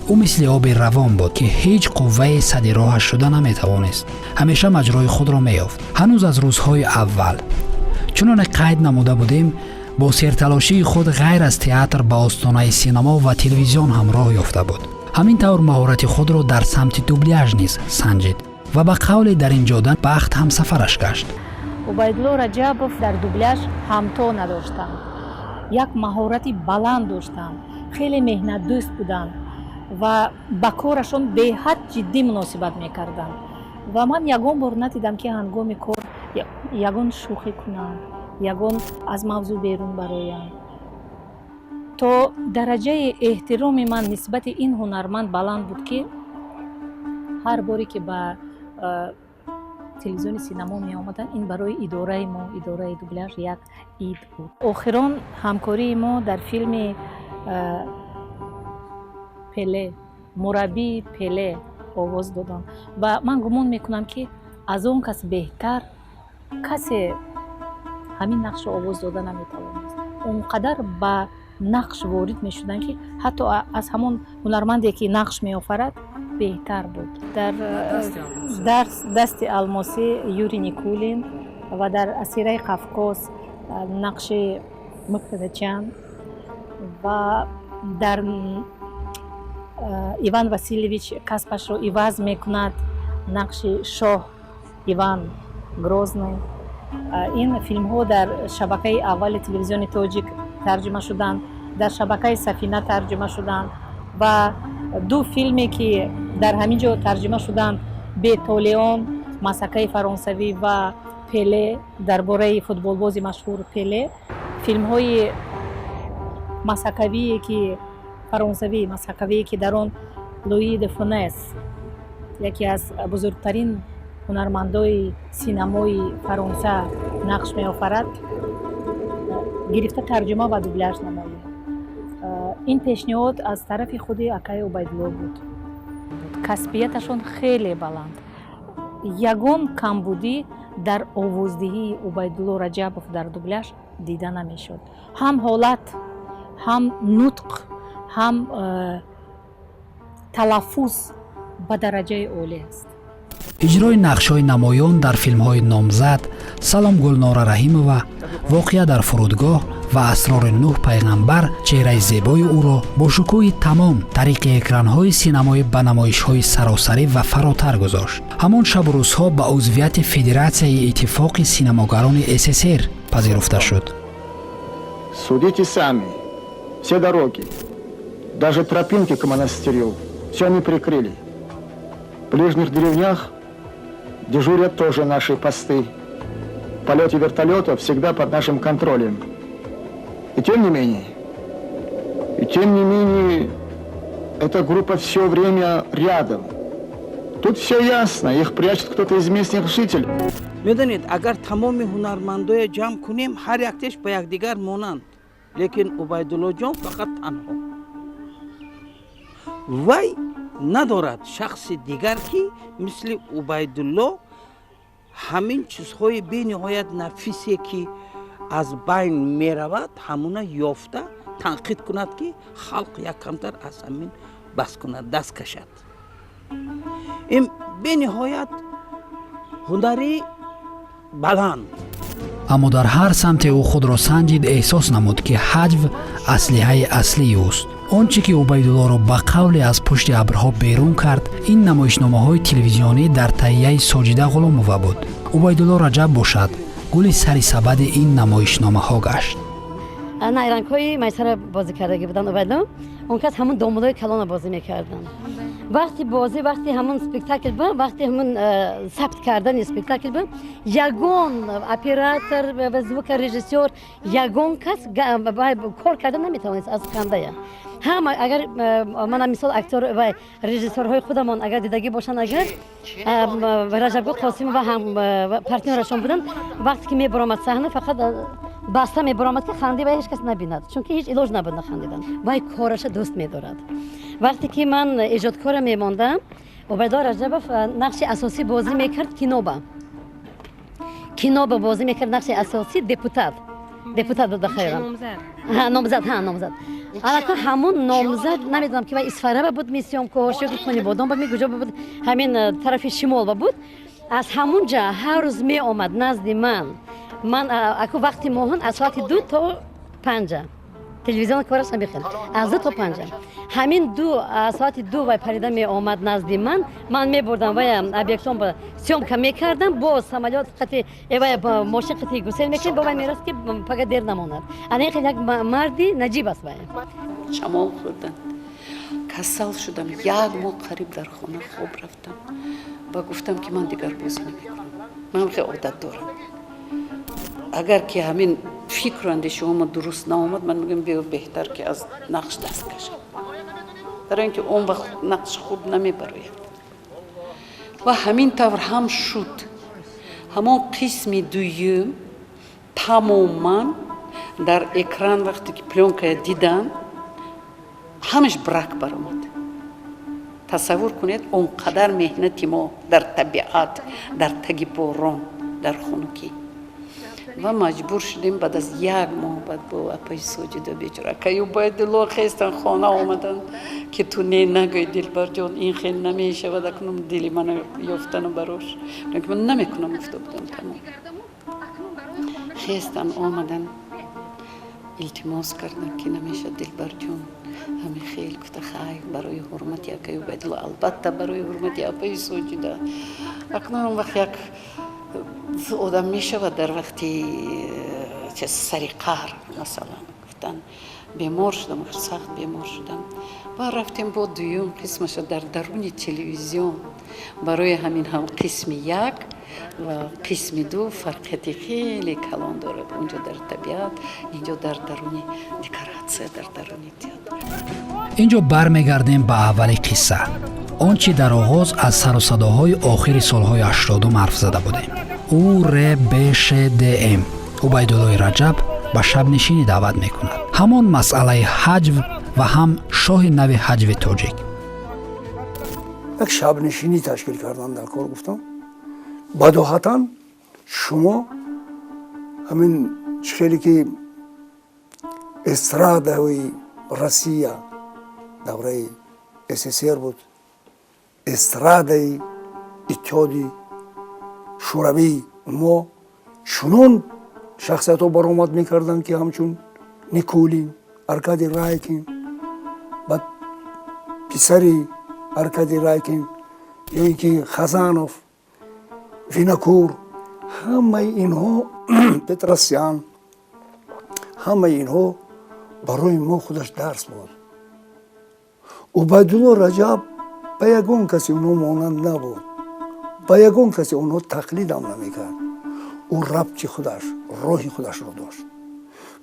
او مثل آب روان بود که هیچ قوه سد راهش شده نمیتوانست. همیشه مجرای خود را میافت. هنوز از روزهای اول چنان قید نموده بودیم، با سرتلاشی خود غیر از تئاتر به آستانه سینما و تلویزیون هم راه یافته بود. همین طور مهارت خود را در سمت دوبلیاژ نیز سنجید و به قول در این جادن بخت هم سفرش گشت. عبیدالله رجبوف در دوبلیاژ همتا نداشتند. یک مهارتی بلند داشتند. خیلی مهنت دوست بودند و با کارشون به حد جدی مناسبت میکردند. و من یگان بار ندیدم که هنگام کار یگان شوخی کنند، یگان از موضوع بیرون برایم. تا درجه احترام من نسبت این هنرمند بلند بود که هر باری که به телевизиони синамо меомаданд, ин барои идораи мо, идораи дубляж як ид буд. Охирон ҳамкории мо дар филми Пеле, мураббии Пеле овоз додам ва ман гумон мекунам ки аз он кас беҳтар касе ҳамин нақшро овоз дода наметавонист. онқадар ба нақш ворид мешуданд ки ҳатто аз ҳамон ҳунарманде ки нақш меофарад беҳтар буд. Дар дасти алмосӣ Юрий Никулин ва дар Асираи Қавқоз нақши Мухтадачан ва дар Иван Васильевич каспашро иваз мекунад нақши шоҳ Иван Грозный. ин филмҳо дар шабакаи аввали телевизиони тоҷик тарҷима шуданд, дар шабакаи Сафина тарҷима шуданд ва ду филме ки дар ҳамин ҷо тарҷима шуданд, Бетолеон масакаи фаронсавӣ ва Пеле дар бораи футболбози машҳур Пеле, филмҳои масакавие ки фаронсавӣ масакавие ки дар он Луи де Фунес яке аз бузургтарин ҳунармандои синамои Фаронса нақш меофарад, гирифта тарҷума ва дубляж намояд. ин пешниҳод аз тарафи худи акаи Убайдулло буд. касбияташон хеле баланд. ягон камбудӣ дар овоздиҳии Убайдулло Раҷабов дар дубляж дида намешуд. ҳам ҳолат, ҳам нутқ, ҳам талаффуз ба дараҷаи олӣ аст. иҷрои нақшҳои намоён дар филмҳои Номзад, Салом Гулнора Раҳимова, Воқеа дар фурудгоҳ ва Асрори Нуҳ пайғамбар чеҳраи зебои ӯро бо шукӯҳи тамом тариқи экранҳои синамоӣ ба намоишҳои саросарӣ ва фаротар гузошт. ҳамон шабу рӯзҳо ба узвияти Федератсияи Иттифоқи синамогарони СССР пазируфта шуд. Судите сами. Все дороги, даже тропинки к монастырю, все они прикрыли. В ближних деревнях дежурят тоже наши посты. Полеты вертолетов всегда под нашим контролем. И тем не менее, эта группа все время рядом. Тут все ясно, их прячет кто-то из местных жителей. میدونید اگر تمام هنرمندای جمع کنیم هر یکتش به یکدیگر مانند، لیکن عبیدالله جان فقط تنها. وی ندارد شخص دیگر که مثل عبیدالله همین چیزهای بی نهایت نفیسی که از بین می رود همونه یافته تنقید کند که خلق یک کمتر از همین بس کند، دست کشد. این بی نهایت هنری баланд. аммо дар ҳар самте ӯ худро санҷид, эҳсос намуд ки ҳаҷв аслиҳаи аслии ӯст. он чӣ ки Убайдуллоро ба қавле аз пушти абрҳо берун кард, ин намоишномаҳои телевизионӣ дар таҳияи Соҷида Ғуломова буд. Убайдулло Раҷаб бошад, гули сари сабади ин намоишномаҳо гашт. найранкҳои майсара бозӣ кардагӣ буданд. Убайдулло он кас ҳамон домудои калона бозӣ мекарданд. вақти бозӣ, вақти ҳамон спектакл буд, вақти ҳамон сабт кардани спектакл буд, ягон оператор ва звукорежиссёр, ягон кас кор карда наметавонист аз хандая. ҳама агар мана мисол актёр ва режиссёрҳои худамон агар дидагӣ бошанд, агар Раҷабгул Қосимов ва ҳам партнёрашон буданд, вақте ки мебаромад саҳна фақат баста мебаромад ки ханди ва ҳеҷ кас набинад, чунки ҳеҷ илоҷ набуд нахандидан. Вай кораша дӯст медорад. вақте ки ман иҷодкора мемондам, Убайдулло Раҷабов нақши асосӣ бозӣ мекард. киноба бозӣ мекард, нақши асосӣ депутат буд бахайрам. номзад. аллакай ҳамон номзад намедонам ки вай Исфараба буд мисёмкош ё ки Конибодон буд, куҷо буд, ҳамин тарафи шимолба буд. аз ҳамон ҷа ҳар рӯз меомад назди ман аку вақти моҳон аз соати 2 то 5 телевизион кораш намехел, аз 2 то 5 ҳамин соати 2 вай парида меомад назди ман мебурдам вай объектон ба сёмка мекардам, бо самолёт қати вай мошин қати гусел мекардам, бо вай мераст ки пага дер намонад. ана хел як марди наҷиб аст. вай шамол хӯрдан, касал шудам, як моҳ қариб дар хона хоб рафтам ва гуфтам ки ман дигар бозӣ намекунам, ман хеле одат дорам. агар ки ҳамин фикру андешаҳома дуруст наомад, ман мегӯям беҳтар ки аз нақш даст кашам, барои ин ки он вақт нақш хуб намебарояд. ва ҳамин тавр ҳам шуд. ҳамон қисми дуюм тамоман дар экран вақте ки плёнкая дидан ҳамаш брак баромад. тасаввур кунед он қадар меҳнати мо дар табиат, дар таги борон, дар хунукӣ ва маҷбур шудем баъд аз 1 моҳ баъд бо апаи соҷида бечора акаю Убайдулло хестан хона омадан ки ту не нагӯй Дилбарҷон ин хел намешавад акнун дили мана ёфтану барош ман намекунам гуфта будам тамом. хестан омадан илтимос кардан ки намешад Дилбарҷон ҳамин хел гуфта хайр барои ҳурмати акаю Убайдулло албатта барои ҳурмати апаи соҷида акнун он вақт як одам мешавад дар вақти сари қаҳр масалан гуфтан бемор шудам сахт бемор шудам ва рафтем бо дуюм қисмаша дар даруни телевизион барои ҳамин ҳам қисми 1 ва қисми 2 фарқияти хеле калон дорад онҷо дар табиат инҷо дар даруни декоратсия дар даруни театр. инҷо бармегардем ба аввали қисса он чи дар оғоз аз сару садоҳои охири солҳои 80 ҳарф зада будем. УРБШДМ Убайдуллои Раҷаб ба шабнишинӣ даъват мекунад. ҳамон масъалаи ҳаҷв ва ҳам шоҳи нави ҳаҷви тоҷик. як шабнишинӣ ташкил кардан дар кор гуфтам. бадоҳатан шумо ҳамин чӣ хеле ки эстрадаи Россия давраи СССР буд, эстрадаи иттиҳоди шӯравӣ мо чунон шахсиятҳо баромад мекарданд ки ҳамчун Никулин, Аркадий Райкин, баъд писари Аркадий Райкин ё ин ки Хазанов, Винокур, ҳамаи инҳо Петросян, ҳамаи инҳо барои мо худаш дарс буд. Убайдулло Раҷаб ба ягон каси онҳо монанд набуд. ба ягон каси онҳо тақлидам намекард. ӯ рабти худаш, роҳи худашро дошт.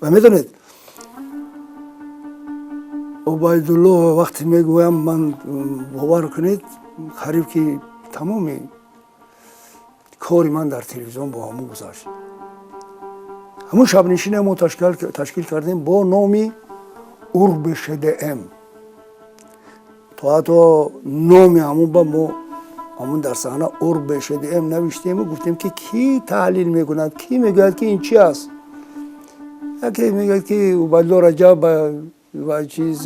ва медонед Убайдулло вақте мегӯям ман бовар кунед қариб ки тамоми кори ман дар телевизион бо ҳамон гузашт. ҳамон шабнишине мо ташкил кардем бо номи УРБШДМ. то ҳатто номи ҳамон ба мо ҳамон дар саҳна УРБШДМ навиштему гуфтем ки кӣ таҳлил мекунад, кӣ мегӯяд ки ин чи аст. яке мегӯяд ки Убайдулло Раҷаб ба чиз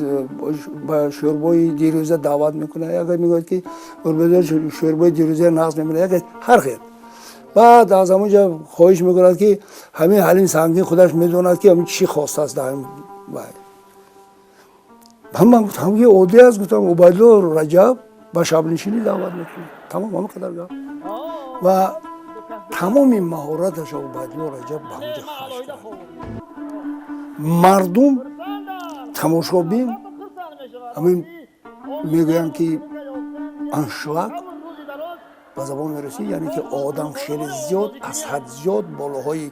ба шӯрбои дирӯза даъват мекунад, яке мегӯяд ки Убайдулло шӯрбои дирӯза нағз мекунад, яке ҳар хел. баъд аз ҳамонҷа хоҳиш мекунад ки ҳамин ҳалим сангин худаш медонад ки ҳамин чӣ хостааст дар ман гуфтам ки оддӣ аст. гуфтам Убайдулло Раҷаб ба шабнишинӣ даъват мекунад. тамом ҳама қадар гап. ва тамоми маҳораташа Убайдулло Раҷаб ба ҳамҷа хаш кард. мардум тамошобин ҳамин мегӯянд ки аншвак ба забони русӣ яъне ки одам хеле зиёд аз ҳад зиёд болоҳои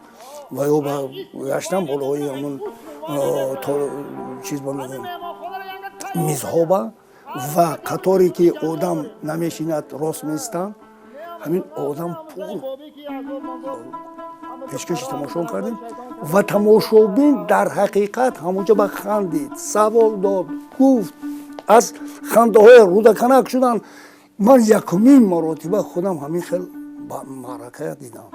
ва ё ба гаштан болоҳои ҳамон чиз ба мегӯем мизҳоба ва қаторе ки одам намешинад рост меистанд ҳамин одам пур пешкаши тамошо кардем ва тамошобин дар ҳақиқат ҳамонҷа ба хандид, савол дод, гуфт аз хандаҳои рӯдаканак шудан. ман якумин маротиба худам ҳамин хел маъракая дидам.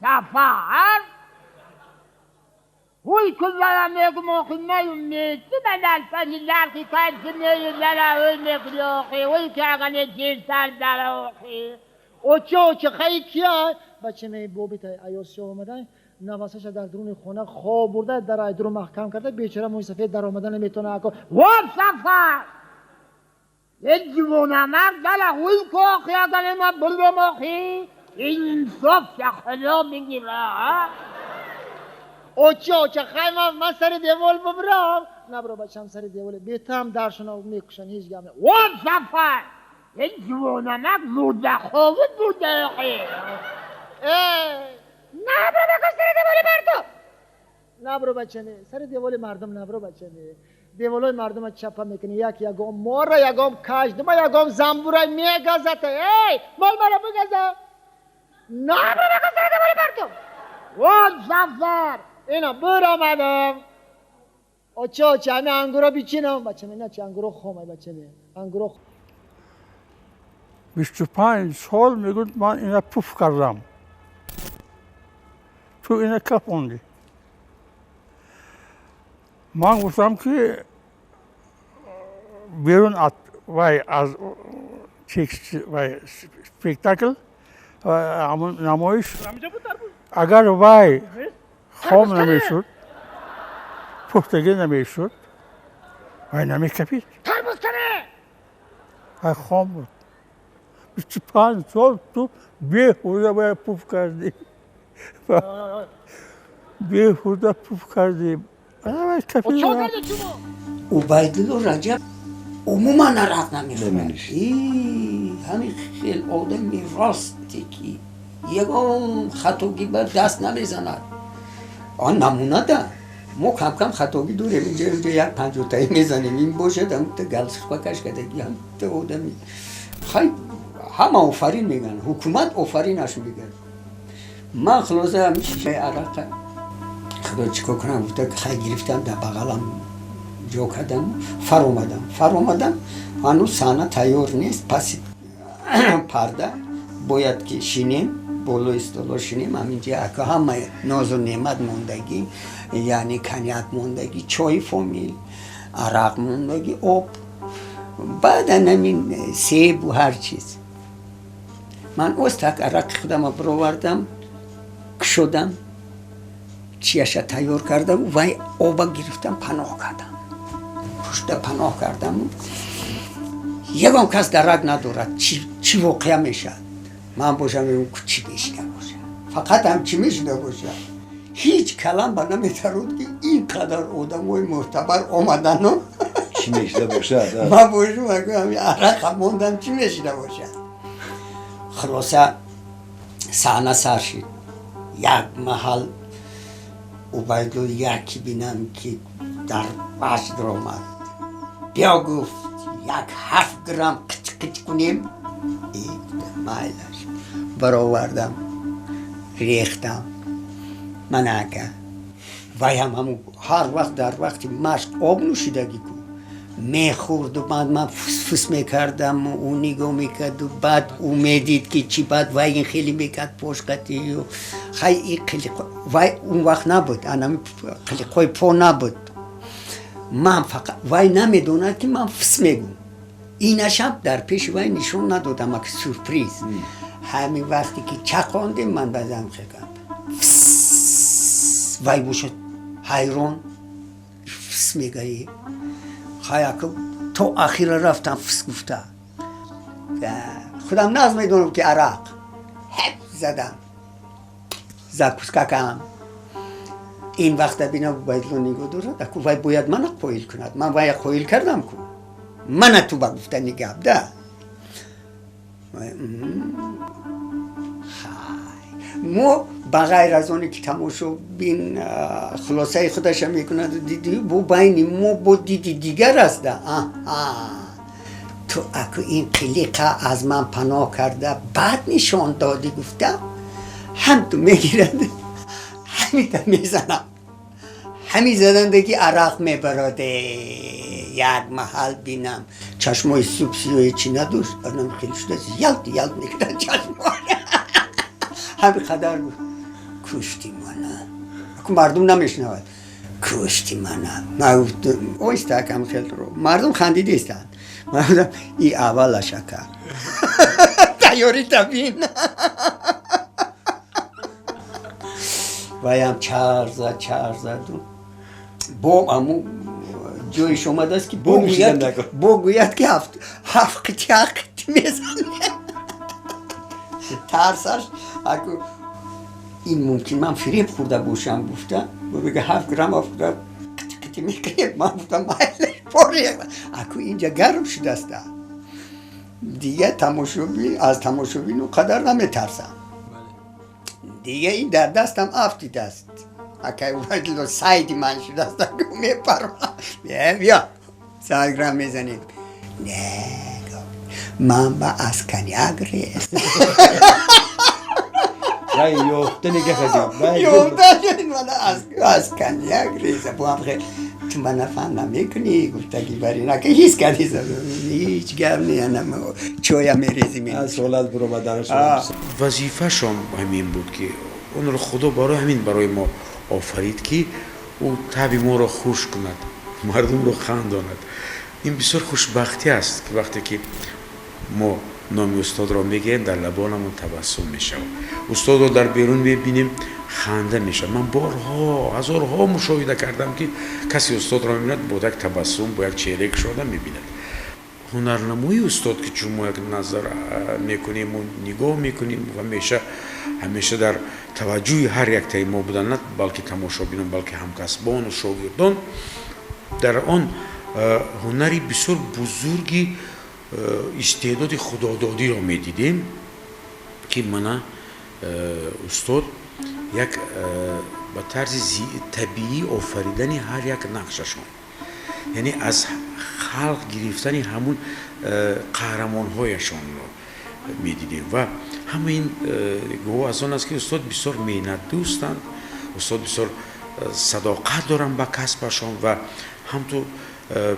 Safar Huy kullara megmoki meyumneti bedel fadiler ki kaçınıylara ölmekliyoki Huy kâgane cinsel daroki O ço خیکیا بچه می بو بیتای ایاسی آمدن نواسش در درون خونه خواب برده در ایدرو محکم کرده بیچاره موی سفید در آمدن نمیتونه اکو واب سفر یه جوونه مرد داره وی که خیاگانه ما بلو مخی این صف شخلا میگیره اوچه خیمه من سر دیوال ببرم نبرو بچم سر دیوال بیتم درشنا میکشن هیچ گمه واب سفر این جوونه مرد مرده خوابت برده نبرو بکش سر دیوال مردم نبرو بچه نه سر دیوال مردم نبرو بچه نه دیولای مردم چپا میکنی، یکم مار را، یکم کاجدما، یکم زنبورای میگذته. ای مال مرا بگذه. نه بگذه دیوال مردم. وان زفر اینا بر آمدم. اوچه همه انگورا بیچینم. بچه من چه انگورا خومه بچه می. انگورا 25 سال میگوید من اینا پوف کردم. تو اینا کپوندی. من گفتم که بیرون از سپیکتاکل نمایش اگر وای خام نمیشد پختگی نمیشد وای نمیکپید تربوز کنه وای خام بود 25 سال تو بیهوده وای پوف کردی بیهوده پوف کردی عبیدالله رجب عموما نرفت نمیخوند همین خیلی آدمی راستی که یکم خطاگی بر دست نمیزند آن نمونه ده ما کم کم خطاگی دوریم اینجا یک 50 تایی میزنیم این باشه هم تا گلسخ بکش کدگی هم تا آدمی خیلی همه آفرین میگن حکومت آفرینش میگن من خلاصه همیشه عراق خدا چیکار کنم گفته که خیلی گرفتم در بغلم جا کردم فر اومدم هنوز صحنه تیار نیست پس پرده باید که شینیم بالا استالا شینیم همینجا اکا همه ناز و نعمت موندگی یعنی کنیاک موندگی چای فامیل عرق موندگی آب بعد همین سیب و هر چیز من استک عرق خودم برآوردم کشودم چیش تیار کردم و آب گرفتم پناه کردم پشت پناه کردم یکم کس درک ندارد چی واقعا میشد من باشم اون چی میشده باشه فقط هم چی میشده باشه هیچ کلام به نمیترود که اینقدر آدم های معتبر آمدن و چی میشده باشه من باشم همین عرق موندم چی میشده باشه خلاصه صحنه سر شد یک محل عبیدالله یکی بینم که در بحث در آمد بیا گفت 7 گرم کچ کنیم مایلش برآوردم ریختم منعکه وای همون هر وقت در وقتی مشق آب نوشیدگی کن میخورد و بعد من فس میکردم و اون نگاه میکرد و بعد امیدید که چی بعد وای این خیلی میکرد پشکتی و خیلی وای اون وقت نبود انا قلقای پا نبود من فقط وای نمیدونه که من فس میگم این شب در پیش وای نشون ندادم که سورپریز همین وقتی که چقاندیم من بزن خیکم فس وای بوشد حیران فس میگه خیلی تو اخیر رفتم فس گفته خودم ناز میدونم که عراق حب زدم زکوس ککم این وقت بینم باید نگاه دارد اکو وای باید من قویل کند من وای قویل کردم کو من تو با گفته نگه ده مو بغیر از اونی که تماشا بین خلاصه خودش میکند دیدی بو بین مو با دیدی دیگر است ده تو اکو این قلیقه از من پناه کرده بعد نشان دادی گفته هم تو میگیرد همین تا میزنم همین زدنده که عرق میبراده یک محل بینم چشمای سوبسیوی چی نداشت آنم خیلی شده یلد میکردن چشمای همین قدر بود کشتی منه اکو مردم نمیشنود کشتی منه من گفتم اویسته کم خیلی رو مردم خندیده استند من گفتم ای اول شکر تیاری تبین ویم چهر زد با امو جایش اومده است که بگوید که هفت قطی میزنه ترسش اگه این ممکن من فریب خورده باشم گفتم و بگه 7 گرم قطی میکنیم من گفتم مایلش پاری اگه اینجا گرم شده است دیگه از تماشابین و قدر نمیترسم دیگه این در دستم افتید است اگه وقتی سایدی من شده است میپرم بیا سالگرام میزنیم. نه من با اسکنیاگ ریست. رای یافته نگه خدیم یافته شدیم من اسکنیاگ ریست. با هم خیلی تو من نفهم نمیکنی گفتگی بری نکه هیچ کردی هیچ گرم نیانم چویا میریزیم. از سوالت برو مدن وظیفه شام همین بود که اون رو خدا برای ما آفرید که او طبع ما رو خوش کند، مردم رو خنداند. این بسیار خوشبختی است که وقتی که ما نام استاد را میگیم در لبانمون تبسم میشه، استاد رو در بیرون میبینیم خنده میشه. من بارها هزارها مشاهده کردم که کسی استاد را میبیند با یک تبسم با یک چهره شده میبیند. هنرنمایی استاد که چون ما یک نظر میکنیم و نگاه میکنیم و همیشه در توجه هر یک تای ما بودن، نه بلکه تماشابینان بلکه همکسبان و شاگردان، در آن هنری بسیار بزرگی استعداد خدادادی را میدیدیم که من استاد یک به طرز طبیعی آفریدن هر یک نقششان، یعنی از خلق گرفتن همون قهرمان هایشان را میدیدیم و همین گواه از آن است که استاد بسیار مهنت دوستند، استاد بسیار صداقت دارن به کسبشان و همطور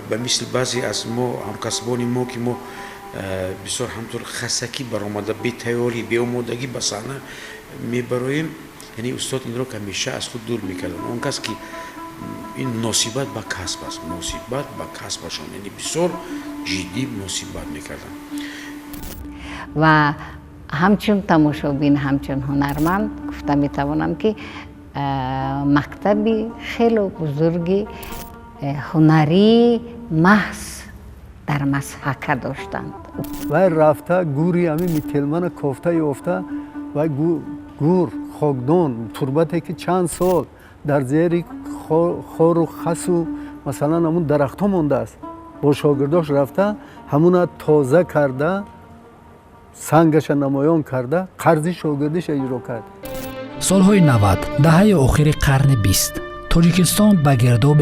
به مثل بعضی از ما همکسبان ما که ما بسیار همطور خستگی برآمده بی تیاری بی آمادگی به صحنه میبریم، یعنی استاد این را که همیشه از خود دور میکردن. اون کس که این مناسبت به کسب است، مناسبت به کسبشان، یعنی بسیار جدی مناسبت میکردن. و همچون تماشابین همچون هنرمند گفته میتوانم که مکتبی خیلی بزرگی هنری محض در مسحکه داشتند. و رفته گوری همین میتلمن کافته یافته و گور خاکدان تربتی که چند سال در زیر خار و خس و مثلا همون درخت ها مونده است، با شاگرداش رفته همون تازه کرده، سنگش نمایان کرده، قرض شاگردش اجرا کرد. سالهای 90 دهه آخر قرن 20 تاجیکستان به گرداب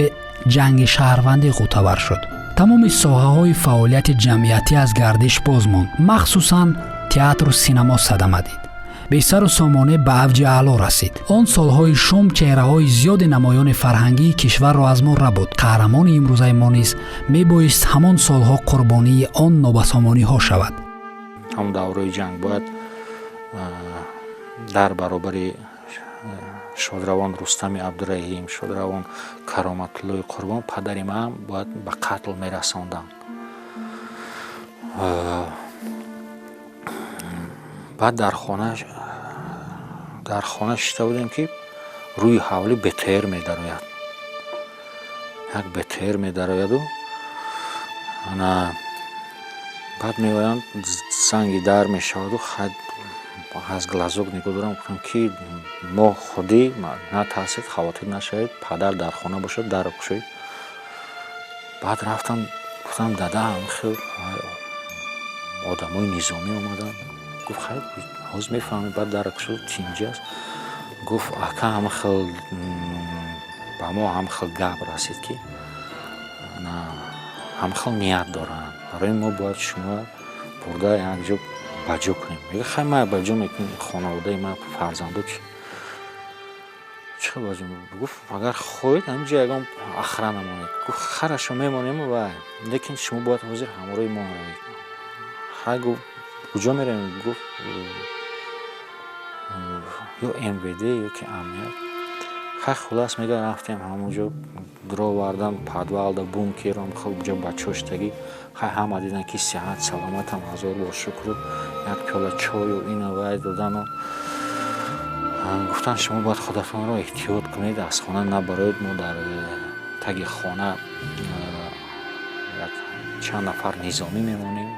جنگ شهروندی غوطه‌ور شد. تمام ساحه‌های فعالیت جمعیتی از گردش باز ماند، مخصوصاً تئاتر و سینما صدمه دید. به سر و سامانه به اوج اعلا رسید. آن سالهای شوم چهره‌های زیاد نمایان فرهنگی کشور را از ما ربود. قهرمان امروزه ما نیز میبایست همان سالها قربانی آن نابسامانی‌ها شود. هم دوره جنگ باید در برابر شادروان رستم عبدالرحیم، شادروان کرامت الله قربان، پدر من باید به قتل میرساندن. بعد در خانه شده بودیم که روی حوله بتر میدراید، یک بتر میدراید و بعد میگویند زنگ در میشود و خد از گلازوک نگاه دارم که ما خودی نترسید، خواطر نشوید، پدر در خانه باشد در کشید. بعد رفتم گفتم دادا هم خیلی آدمای نظامی اومدن، گفت خیلی حوض میفهمید. بعد در کشید تینجی است، گفت اکا هم خیلی با ما هم خیلی گپ رسید که هم خیلی نیت دارن، برای ما باید شما برده یک جا بجا کنیم. میگه خیلی ما بجا میکنیم، خانواده ما فرزندو چه بجا میکنیم؟ گفت اگر خواهید همینجا یکم اخره نمانید. گفت خرشو میمانیم و لیکن شما باید حاضر همراه ما روید. خیلی گفت کجا میریم؟ گفت یا MVD یا که امنیت. خیلی خلاص میگه رفتیم همونجا درو واردم پادوال دا بوم کردم، خب جا بچه‌شتگی خیلی همه دیدن که صحت سلامت هم هزار با شکر و یک پیاله چای و این و دادن و گفتن شما باید خودتون رو احتیاط کنید، از خانه نبرید. ما در تگ خانه چند نفر نظامی میمونیم،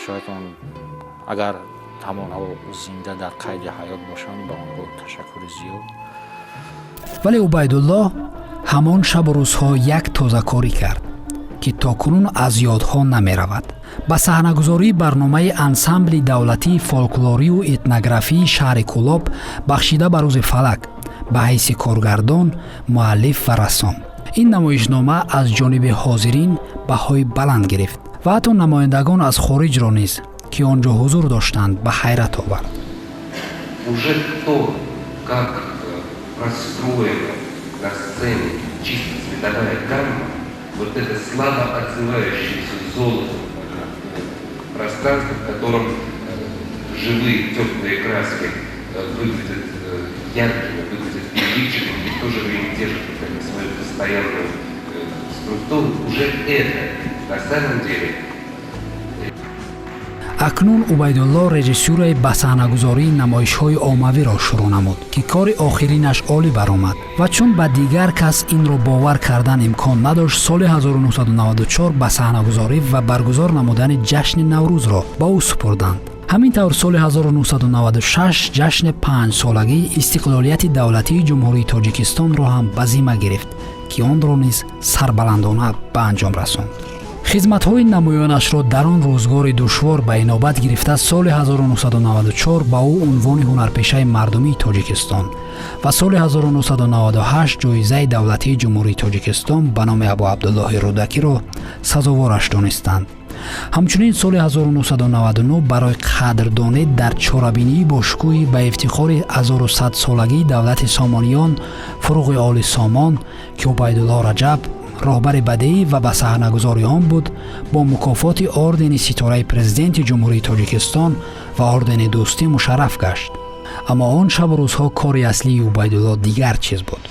شاید اگر تمام زنده در قید حیات باشند با آنها تشکر زیاد. ولی عبیدالله همان شب و روزها یک تازه کاری کرد که تاکنون از یادها نمی رود. با صحنه‌گذاری برنامه انسامبل دولتی فولکلوری و اتنوگرافی شهر کولاب بخشیده به روز فلک به حیث کارگردان، مؤلف و رسام. این نمایشنامه از جانب حاضرین بهای بلند گرفت و حتی نمایندگان از خارج را نیز که آنجا حضور داشتند به حیرت آورد. Уже то, как простроена на сцене чисто цветовая гамма, вот это слабо отзывающееся золото пространство, в котором живые теплые краски выглядят яркими, выглядят певичными и в то же время держат свою постоянную структуру, уже это на самом деле. اکنون عبیدالله رژیسور به صحنه‌گذاری نمایش‌های عاموی را شروع نمود که کار آخرینش عالی برآمد و چون به دیگر کس این را باور کردن امکان نداشت، سال 1994 به صحنه‌گذاری و برگزار نمودن جشن نوروز را با او سپردند. همینطور سال 1996 جشن 5 سالگی استقلالیت دولتی جمهوری تاجیکستان را هم به ذمه گرفت که آن را نیز سربلندانه به انجام رساند. خدمت‌های نمایانش را در آن روزگار دشوار به اینابت گرفته سال 1994 با او عنوان هنرپیشه مردمی تاجیکستان و سال 1998 جایزه دولتی جمهوری تاجیکستان به نام ابو عبدالله رودکی را سزاوارش دانستند. همچنین سال 1999 برای قدردانی در چاره‌بینی باشکوهی به افتخار 1100 سالگی دولت سامانیان فروغ آل سامان که عبیدالله رجب راهبر بدیعی و به صحنه‌گذاری آن بود، با مکافات اردن ستاره پرزیدنت جمهوری تاجیکستان و اردن دوستی مشرف گشت. اما آن شب و روزها کار اصلی عبیدالله دیگر چیز بود.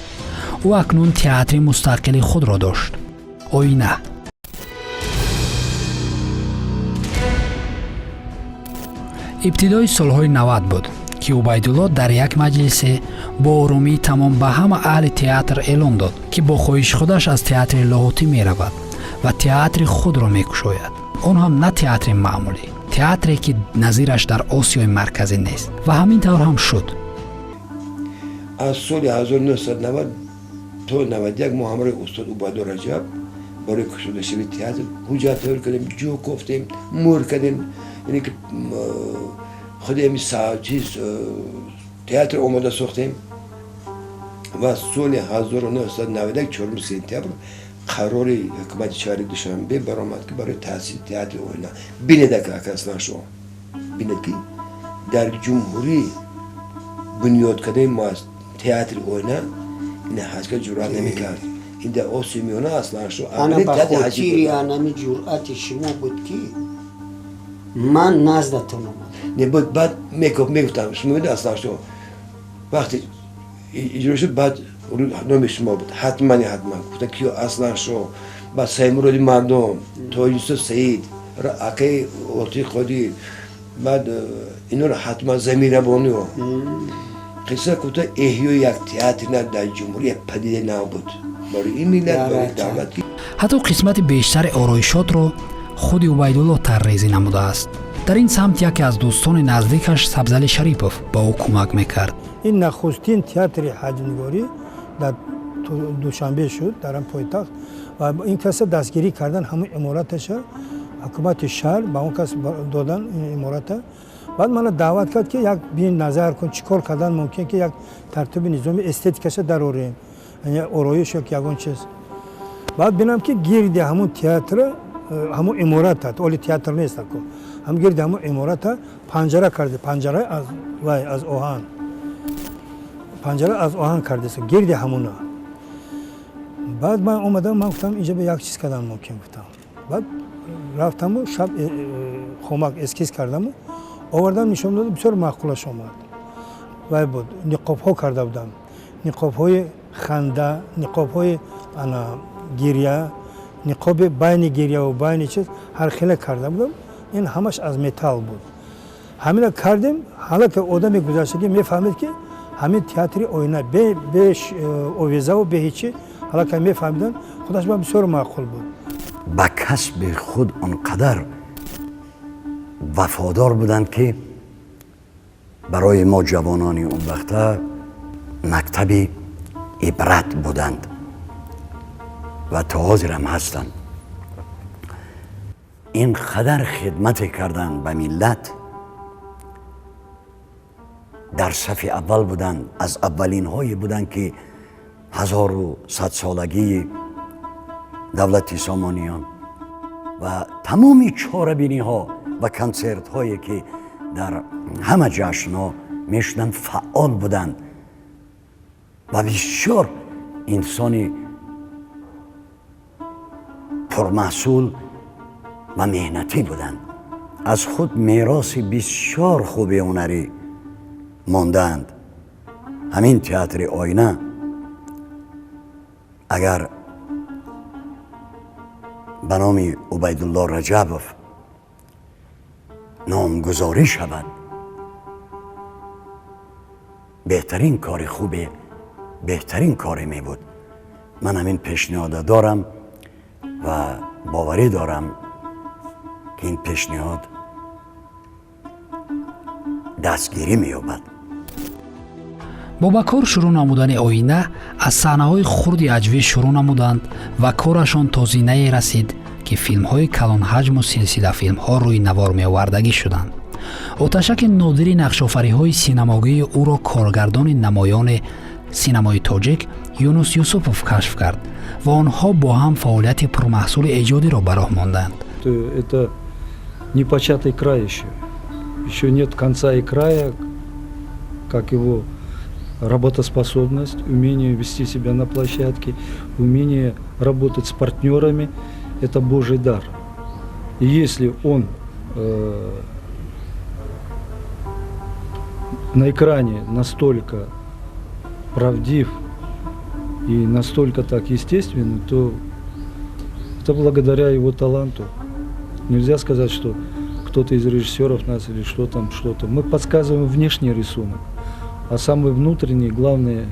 او اکنون تئاتر مستقل خود را داشت، آینه. ابتدای سالهای 90 بود که عبیدالله در یک مجلس با آرامی تمام به همه اهل تئاتر اعلام داد که با خواهش خودش از تئاتر لاهوتی می رود و تئاتر خود را می کشاید. آن هم نه تئاتر معمولی، تئاتری که نظیرش در آسیای مرکزی نیست و همین طور هم شد. از سال 1990 تا 91 ما همراه استاد عبیدالله رجب برای کشوده شوی تئاتر حجت تور کردیم، جو گفتیم، مور کردیم. یعنی که خود امی چیز تئاتر آماده ساختیم و سال 1991 4 سپتامبر قرار حکومت شهر دوشنبه برآمد که برای تأسیس تئاتر آینه بینید که اصلا شما بینید که در جمهوری بنیاد کرده ما از تئاتر آینه این هرگز جرأت نمی‌کرد. این در آسیا میانه اصلا شو انا به خاطر انمی جرأت شما بود که من نزدتون اومد. نه بود بعد میگفتم شما میدونید اصلا شو وقتی اجرا شد بعد نام شما بود حتما گفتن که اصلا شو با سیمرودی مردم تو یوسف سعید اکی اوتی خودی بعد اینا رو حتما زمینه بانیو قصه گفته احیای یک تئاتر نه در جمهوری پدیده نبود برای این ملت برای دولت. حتی قسمت بیشتر آرایشات را خود عبیدالله طراحی نموده است. در این سمت یکی از دوستان نزدیکش سبزعلی شریپوف با او کمک میکرد. این نخستین تئاتر حجم‌نگاری در دوشنبه شد در پایتخت و این کس دستگیری کردن همون اماراتش حکومت شهر با اون کس دادن این امارات. بعد من دعوت کرد که یک بین نظر کن چیکار کردن ممکن که یک ترتیب نظامی استتیکش درآوریم، یعنی آرایش یک یگان چیز. بعد ببینم که گرد همون تئاتر همون امارات هست، ولی تئاتر نیست که هم گرد همون امارات پنجره کرده، پنجره از آهن، پنجره از آهن کرده است گرد همونا. بعد من اومدم من گفتم اینجا به یک چیز کردن ممکن گفتم. بعد رفتم و شب خمک اسکیز کردم و آوردم نشون دادم بسیار معقولش اومد. و بود نقاب ها کرده بودم، نقاب های خنده، نقاب های گریه، نقاب بین گریه و بین چیز هر خیلی کرده بودم. این همش از متال بود. همین کردیم حالا که آدمی گذشته میفهمید که همین تئاتر آینه به اویزه و به هیچی حالا که میفهمیدن خودش با بسیار معقول بود. با کسب خود آنقدر وفادار بودند که برای ما جوانانی اون وقت مکتب عبرت بودند و تا حاضر هم هستند. این قدر خدمت کردن به ملت در صف اول بودند، از اولین هایی بودند که 1100 سالگی دولت سامانیان و تمامی چاره‌بینی ها و کنسرت هایی که در همه جشن ها میشدند فعال بودند و بسیار انسانی پرمحصول و مهنتی بودند. از خود میراث بسیار خوب هنری ماندند. همین تئاتر آینه اگر به نام عبیدالله رجبوف نامگذاری شود، بهترین کار خوبه، بهترین کاری می بود. من همین پیشنهاد دارم و باوری دارم که این پیشنهاد دستگیری می یابد. با به کار شروع نمودن آینه از صحنه‌های خردی اجوی شروع نمودند و کارشان تا زینه‌ای رسید که فیلم‌های کلان حجم و سلسله فیلم‌ها روی نوار می‌آوردگی شدند. آتشک نادری نقش‌آفری‌های سینمایی او را کارگردان نمایان سینمای تاجیک یونس یوسفوف کشف کرد و آنها با هم فعالیت پرمحصول ایجادی را به راه ماندند. Это непочатый край еще. Еще нет конца и края, как его работоспособность, умение вести себя на площадке, умение работать с партнерами – это Божий дар. И если он на экране настолько правдив и настолько так естественный, то это благодаря его таланту. Нельзя сказать, что кто-то из режиссеров нас или что-то. Мы подсказываем внешний рисунок, а самые внутренние, главные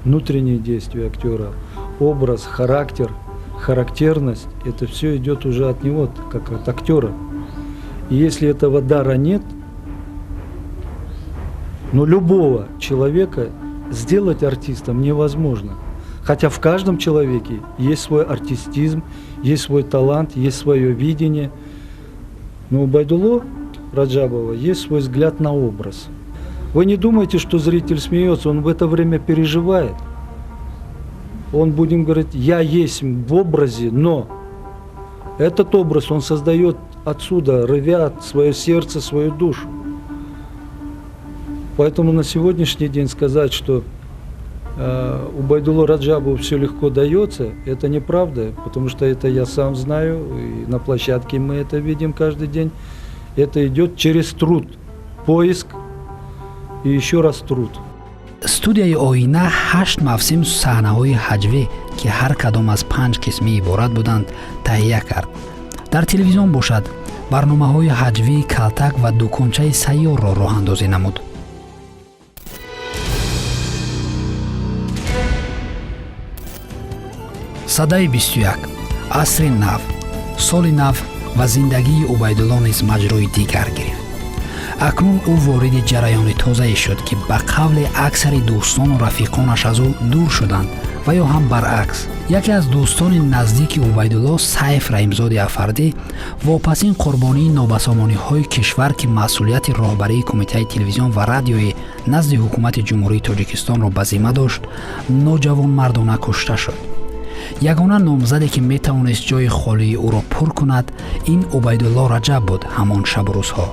внутренние действия актера, образ, характер, характерность, это все идет уже от него, как от актера. И если этого дара нет, но любого человека сделать артистом невозможно. Хотя в каждом человеке есть свой артистизм, есть свой талант, есть свое видение. Но у Байдулло Раджабова есть свой взгляд на образ. Вы не думайте, что зритель смеется, он в это время переживает. Он, будем говорить, я есть в образе, но этот образ он создает отсюда, рвя свое сердце, свою душу. Поэтому на сегодняшний день сказать, что у Байдулло Раджабова все легко дается, это неправда, потому что это я сам знаю, и на площадке мы это видим каждый день. Это идет через труд, поиск и еще раз труд. студияи оина 8 мавсим саҳнаҳои ҳаҷвӣ ки ҳар кадом аз 5 қисми иборат буданд таҳия кард. дар телевизион бошад, барномаҳои ҳаҷвӣ, калтак ва дукончаи сайёрро роҳандозӣ намуд. садаи 21 асри нав, соли нав ва зиндагии убайдулло низ маҷрои дигар гирифт. акнун ӯ вориди ҷараёни тозае шуд ки ба қавли аксари дӯстону рафиқонаш аз ӯ дур шуданд ва ё ҳам баръакс. яке аз дӯстони наздики убайдулло, сайф раҳимзоди афардӣ, вопасин қурбонии нобасомониҳои кишвар ки масъулияти роҳбарии кумитаи телевизион ва радиои назди ҳукумати ҷумҳурии тоҷикистонро ба зимма дошт, ноҷавонмардона кушта шуд. ягона номзаде ки метавонист ҷои холии ӯро пур кунад, ин убайдулло раҷаб буд ҳамон шабу рӯзҳо.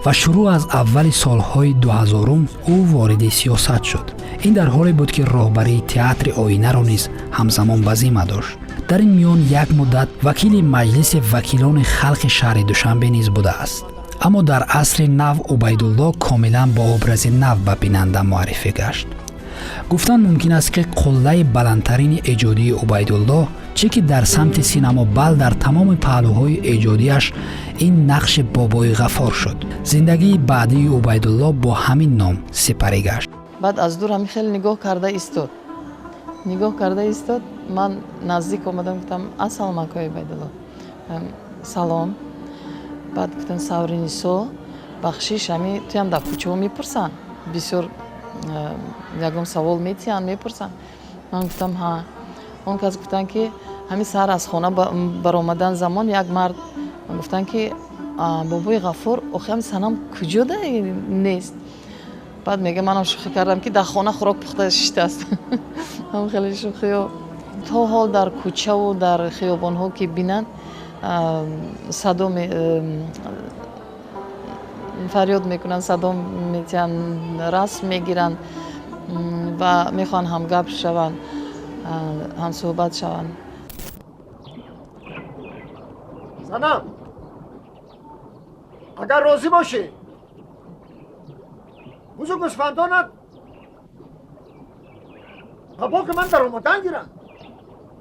ва шурӯъ аз аввали солҳои 2000 ӯ вориди сиёсат шуд. ин дар ҳоле буд ки роҳбарии театри оинаро низ ҳамзамон ба зимма дошт. дар ин миён як муддат вакили маҷлиси вакилони халқи шаҳри душанбе низ будааст. аммо дар асри нав убайдулло комилан бо образи нав ба бинанда муаррифӣ гашт. гуфтан мумкин аст ки қуллаи баландтарини эҷодии убайдулло, чӣ ки дар самти синамо, бал дар тамоми паҳлӯҳои эҷодиаш ин нақши бобои ғафор шуд. зиндагии баъдии убайдулло бо ҳамин ном сипарӣ гашт. баъд аз дур ҳамин хеле нигоҳ карда истод. ман наздик омадам, гуфтам ассалому алайкум убайдулло. салом. баъд гуфтам саври нисо бахшиш, ҳами туям дар кӯчаҳо мепурсан, бисёр ягон савол метиҳанд, мепурсан. ман гуфтам ҳа. он кас гуфтанд ки ҳамин сар аз хона баромадан замон як мард гуфтанд ки бобои ғафур охи ҳамин санам куҷода нест. بعد میگه منم شوخی کردم که در خانه خوراک پخته شیشته هم خیلی شوخی ها. تا حال در کوچه و در خیابان ها که بینن صدا فریاد میکنن، صدا میتن، رسم میگیرن و میخوان هم گپ شون، هم صحبت شون. سنم اگر راضی باشی بزرگ گوسفندانت با که من در اومدن گیرم.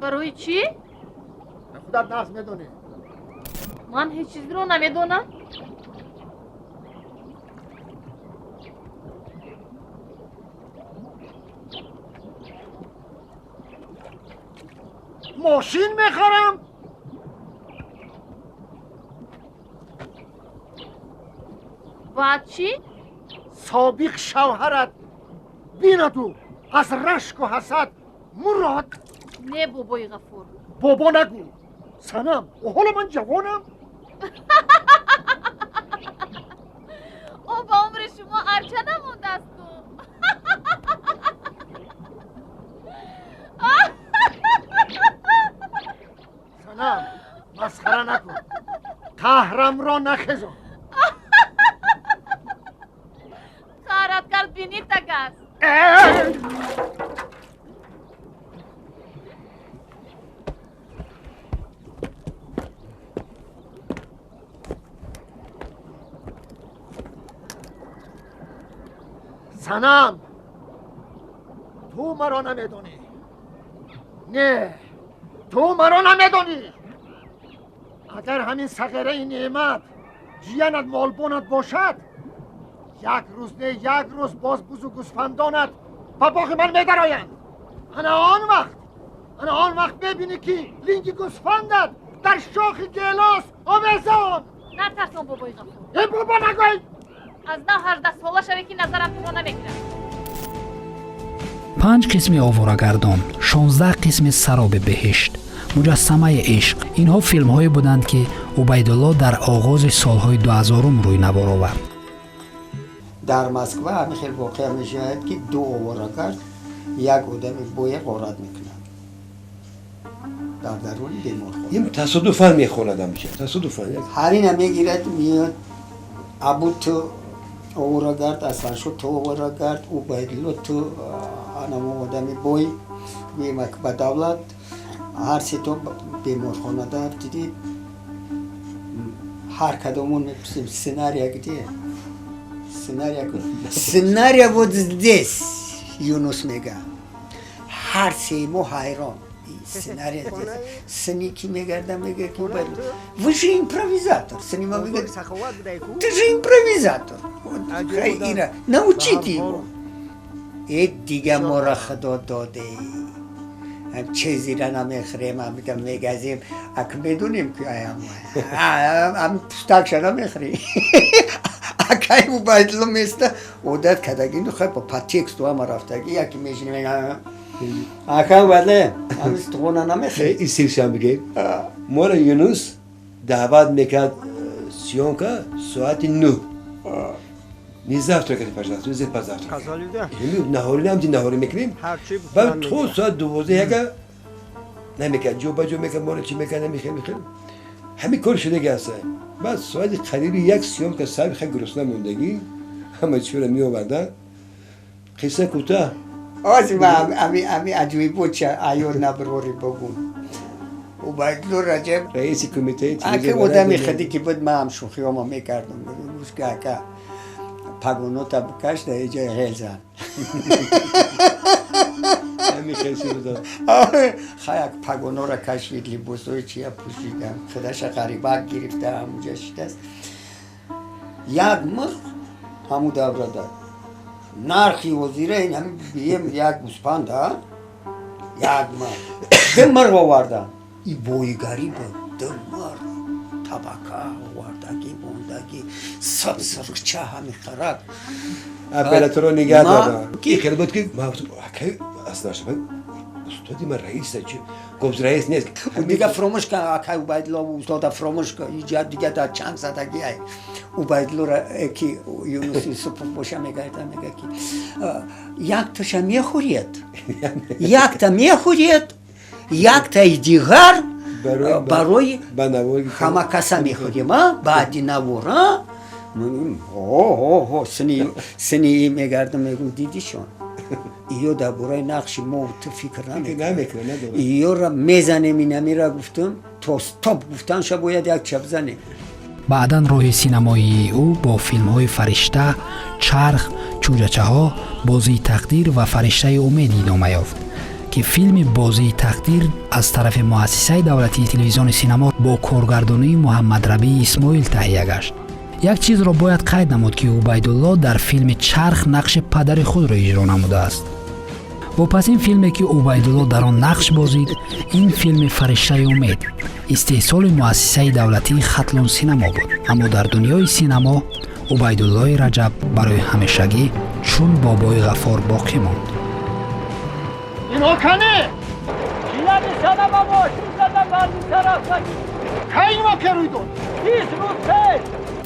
برای چی؟ خودت نقص میدونی. من هیچ چیزی رو نمیدونم. ماشین میخرم. و چی؟ سابق شوهرت بیندو از رشک و حسد مراد. نه بابای غفور. بابا نگو سنم، حالا من جوانم. او با عمر شما ارچه نمونده است تو. سنم مسخره نکن، قهرم را نخزن. خارت کرد بینی تگست. سنم تو مرا نمیدونی. نه تو مرا نمیدونی. اگر همین صغیره نعمت جیانت مالبونت باشد، یک روز نه یک روز باز بزرگ گوسفندانت با باغ من میدرآیند. انا آن وقت ببینی که لینگ گوسفندت در شاخ گلاس آویزان. نترسم بابای غفور. ای بابا نگوی. از 9-18 ساله شوی که نظرم تو رو نمیگیرم. 5 قسم آواره‌گردان، 16 قسم سراب بهشت، مجسمه عشق. اینها فیلم هایی بودند که عبیدالله در آغاز سالهای 2000 روی نوار آورد. در مسکو همین خیلی واقع میشود که 2 آواره‌گرد یک آدم بوی غارت میکنن در درون بیمارخانه. این تصادفاً میخوردم میشه، تصادفاً. هرین میگیرد میاد ابو تو آواره‌گرد اصلا شد تو آواره‌گرد عبیدالله تو آنم آدم بوی میمک به دولت هر سی تو بیمارخانه دار دیدید. هر کدومون میپرسیم سناریو گدیه. سناریو بود здесь یونس میگه. هر سی مو حیران سناریو سنی کی میگرده میگه که ви же импровизатор. سنی ما میگه ты же импровизатор. خیلی научите его. ای دیگه ما را خدا داده. هم چیزی را نمیخریم، هم میگذیم. اگه میدونیم که هم پستکش نمیخریم. اگه او عبیدالله میسته عادت کردگی نخواه با پاتیکس تو هم رفتگی یکی میشنیم میگه اگه عبیدالله هم استخونه نمیخریم. این سیرشم بگه ما را یونس دعوت میکرد سیون که ساعت 9 نیزافت پاشد تو زیر پازافت. نهاری نمیدی نهاری میکنیم. بعد تو ساعت 12 اگه نمیکرد جو با جو میکرد ما چی میکرد نمیخریم. همین کار شده گسته. بعد ساعت قریب 1 سیوم که صاحب خیلی گرسنه موندگی همه چی رو می آوردن. قصه کوتاه. آزم امی عجوی بود چه ایور نبروری بگون. عبیدالله رجب رئیس کمیته اگه آدمی خدی که بود من هم شوخی هم میکردم. روز که اگه پگونو تا بکش در جای غیل زن. همین خیلی بودم. خیلی پگونو را کشید لیبوسوی چیه پوشیدم. خودش غریبه گرفته همونجا شده است. یک مرغ همون دوره داد. نرخی وزیره این همین بیم یک گوسفند ها. یک مرغ. 2 مرغ آوردن. این بویگری بود. 2 مرغ. طبقه آوردگی موندگی صد سرخچه همی خرک. اپراتور رو نگه دادن. این خیلی بود که ما اصلا شد استادی من رئیس چی گفت رئیس نیست دیگه فراموش کن اکای عبیدالله و استاد فراموش کن اینجا دیگه در چند سالگی ای عبیدالله را که یونسی سپر باشه میگه که یک تاش میخورید یک تا میخورید یک تا دیگر برای همه کسا میخوریم بعدی نورا سنی میگردم میگو دیدیشون ایو در برای نقش ما تو فکر نمیکنه ایو را میزنه نمیره گفتم تا ستاپ گفتن شا باید یک چپ زنه. بعداً راه سینمایی او با فیلم‌های فرشته، چرخ، چوجچه ها، بازی تقدیر و فرشته امید ادامه یافت که فیلم بازی تقدیر از طرف مؤسسه دولتی تلویزیون سینما با کارگردانی محمد ربیع اسماعیل تهیه گشت. یک چیز را باید قید نمود که عبیدالله در فیلم چرخ نقش پدر خود را اجرا نموده است. و پس این فیلمی که عبیدالله در آن نقش بازید، این فیلم فرشته امید استحصال مؤسسه دولتی خطلون سینما بود، اما در دنیای سینما عبیدالله رجب برای همیشگی چون بابای غفار باقی ماند. اینو کنه اینا نشانه با ماشین زدن بردی طرف خیلی ما که روی دون 20 روز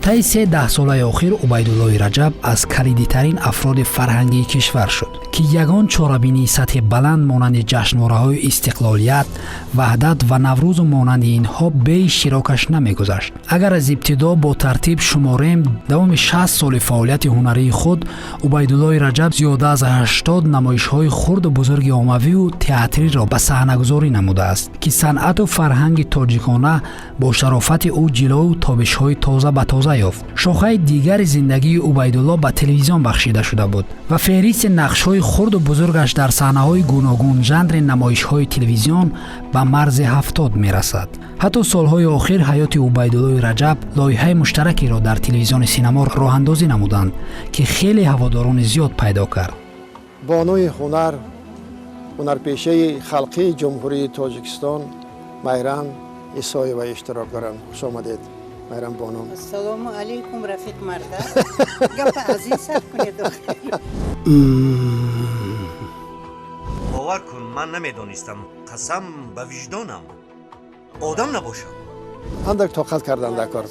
طی 13 ساله آخر عبیدالله رجب از کلیدی‌ترین افراد فرهنگی کشور شد که یگان چاره‌بینی سطح بلند مانند جشنواره‌های استقلالیت، وحدت و نوروز و مانند اینها به اشتراکش نمی‌گذشت. اگر از ابتدا با ترتیب شماریم، دوام 60 سال فعالیت هنری خود عبیدالله رجب زیاده از 80 نمایش‌های خرد و بزرگ عمومی و تئاتری را به صحنه‌گذاری نموده است که صنعت و فرهنگ تاجیکانه با شرافت او جلو و تابش‌های تازه به تازه یافت. شاخه دیگر زندگی عبیدالله به تلویزیون بخشیده شده بود و فهرست نقش‌های خرد و بزرگش در صحنه‌های گوناگون ژانر نمایش‌های تلویزیون به مرز 70 می‌رسد. حتی سالهای آخر حیات عبیدالله رجب لایحه مشترکی را در تلویزیون سینما راه‌اندازی نمودند که خیلی هواداران زیاد پیدا کرد. بانوی هنرپیشه خلقی جمهوری تاجیکستان میران ایسایی و اشتراک دارند. خوش آمدید میران بانو. السلام علیکم رفیق مرده. گپ عزیز سر کنید داخل. باور کن من نمیدونستم قسم به وجدانم آدم نباشم. اندک طاقت کردن در کار.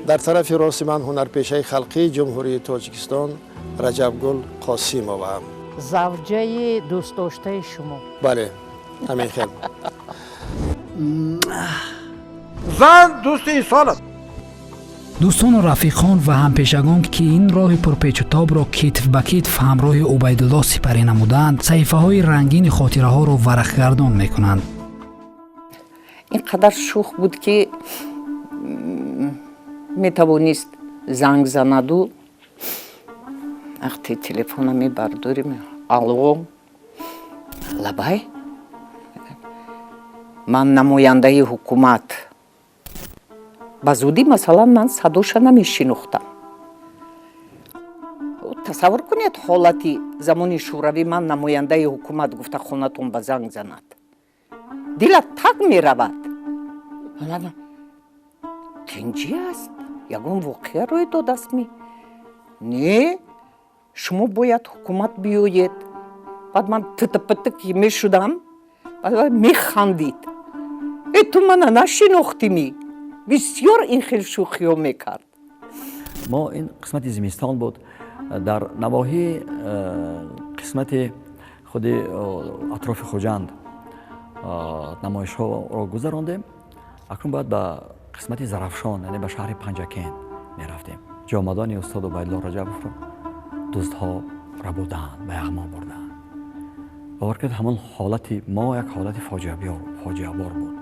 در طرف راست من هنرپیشه خلقی جمهوری تاجیکستان رجب گل قاسیمووا. زوجه دوست داشته شما. بله همین خیلی. زن دوست انسان است. دوستان و رفیقان و همپیشگان که این راه پرپیچ و تاب را کتف به کتف همراه عبیدالله سپری نمودند، صحیفه های رنگین خاطره ها را ورق گردان می کنند. اینقدر شوخ بود که می توانست زنگ زند و وقتی تلفن می برداریم الو لبای من نماینده حکومت ба зудӣ масалан ман садоша намешинохтам. тасаввур кунед ҳолати замони шӯравӣ ман намояндаи ҳукумат гуфта хонатон ба занг занад. дилат так меравад. тинҷӣ аст? ягон воқеа рӯй додааст ми? не, шумо бояд ҳукумат биёед. баъд ман титпити ки мешудам, механдид. ту мана нашинохтимӣ? بسیار این خیلی شوخی ها میکرد. ما این قسمت زمستان بود در نواحی قسمت خود اطراف خوجند نمایش ها را گذراندیم. اکنون باید به قسمت زرافشان یعنی به شهر پنجکین می رفتیم. جامدان استاد عبیدالله رجب را دزد ها را بودند به یغما بردند. باور کنید همون حالتی ما یک حالت فاجعه بار بود.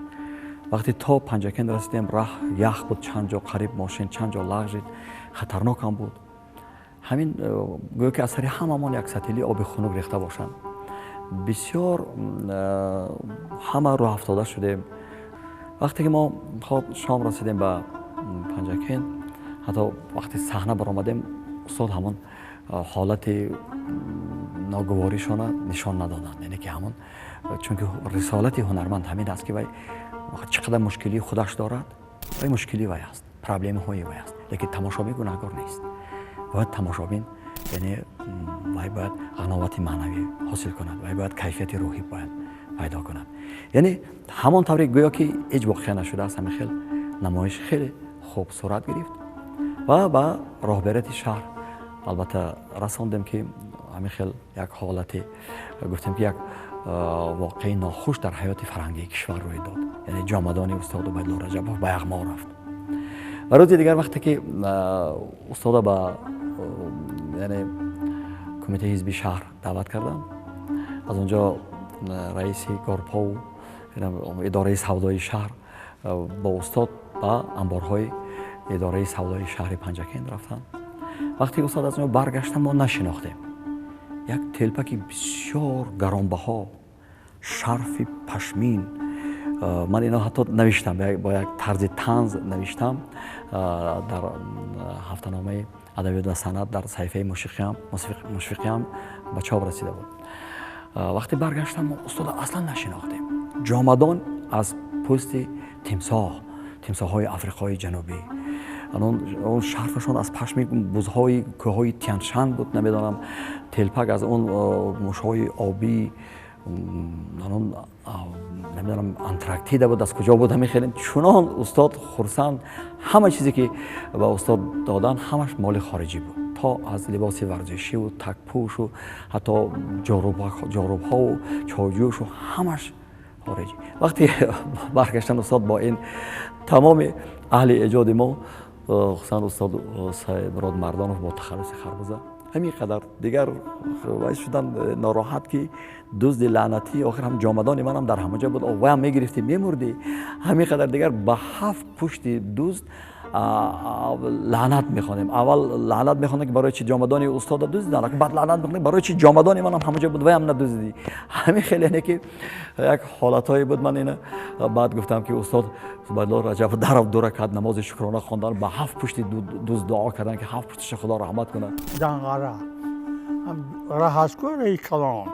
وقتی تا پنجکین رسیدیم راه یخ بود، چند جا قریب ماشین چند جا لغزید، خطرناک هم بود. همین گویا که از سر هممان یک سطلی آب خنک ریخته باشند. بسیار همه راه افتاده شدیم. وقتی که ما شام رسیدیم به پنجکین، حتی وقتی صحنه برآمدیم استاد همون حالت ناگواریشان نشان ندادند. یعنی که همون چون که رسالت هنرمند همین است که وای چقدر مشکلی خودش دارد و مشکلی وای است، پرابلم های وای است، لیکن تماشابین گناهکار نیست. باید تماشابین یعنی وای باید قناعت معنوی حاصل کند، وای باید کیفیت روحی باید пайдо кунад. یعنی همان طوری گویا که هیچ واقعه نشده است. همین خیلی نمایش خیلی خوب صورت گرفت و با راهبریت شهر البته رساندیم که همین خیلی یک حالتی گفتیم که یک واقعی ناخوش در حیات فرهنگی کشور روی داد. یعنی جامدانی استاد عبیدالله رجبوف به یغما رفت و روز دیگر وقتی که استاد با یعنی کمیته حزبی شهر دعوت کردن، از اونجا رئیس گارپا و اداره سودای شهر با استاد با انبارهای اداره سودای شهر پنجکند رفتن. وقتی استاد از اونجا برگشتن ما نشناختیم. یک تلپکی بسیار گرانبها، شرف پشمین، من اینا حتی نوشتم با یک طرز طنز نوشتم در هفته‌نامه ادبیات و صنعت در صحیفه مشفقی هم به چاپ رسیده بود. وقتی برگشتم ما استاد اصلا نشناختیم. جامدان از پوست تمساح‌های آفریقای جنوبی، اون شرفشون از پشم بزهای کوههای تیانشان بود، نمیدونم تلپک از اون موشهای آبی، نمیدونم انتراکتیده بود، از کجا بود. همین خیلی چنان استاد خرسند همه چیزی که به استاد دادن همش مال خارجی بود، تا از لباس ورزشی و تک‌پوش و حتی جاروب‌ها و چایجوش و همش خارجی. وقتی برگشتن استاد با این تمام اهل ایجاد ما، خصوصا استاد سید مراد مردانوف با تخلص خربزه، همین قدر دیگر باعث شدن ناراحت که دزد لعنتی آخر هم جامدان من هم در همه جا بود و هم میگرفتی میمردی. همین قدر دیگر به 7 پشت دزد لعنت میخوانیم. اول لعنت میخوانیم که برای چی جامدان استاد دزدیدن، بعد لعنت میخوانیم برای چی جامدان من هم همه جا بود و هم ندزدیدی. همین خیلی اینه که یک حالتایی بود. من اینه بعد گفتم که استاد عبیدالله رجب در 2 رکعت نماز شکرانه خواندن، به 7 پشت دزد دعا کردن که 7 پشتش خدا رحمت کنه. دنقره رهاسکو رای کلان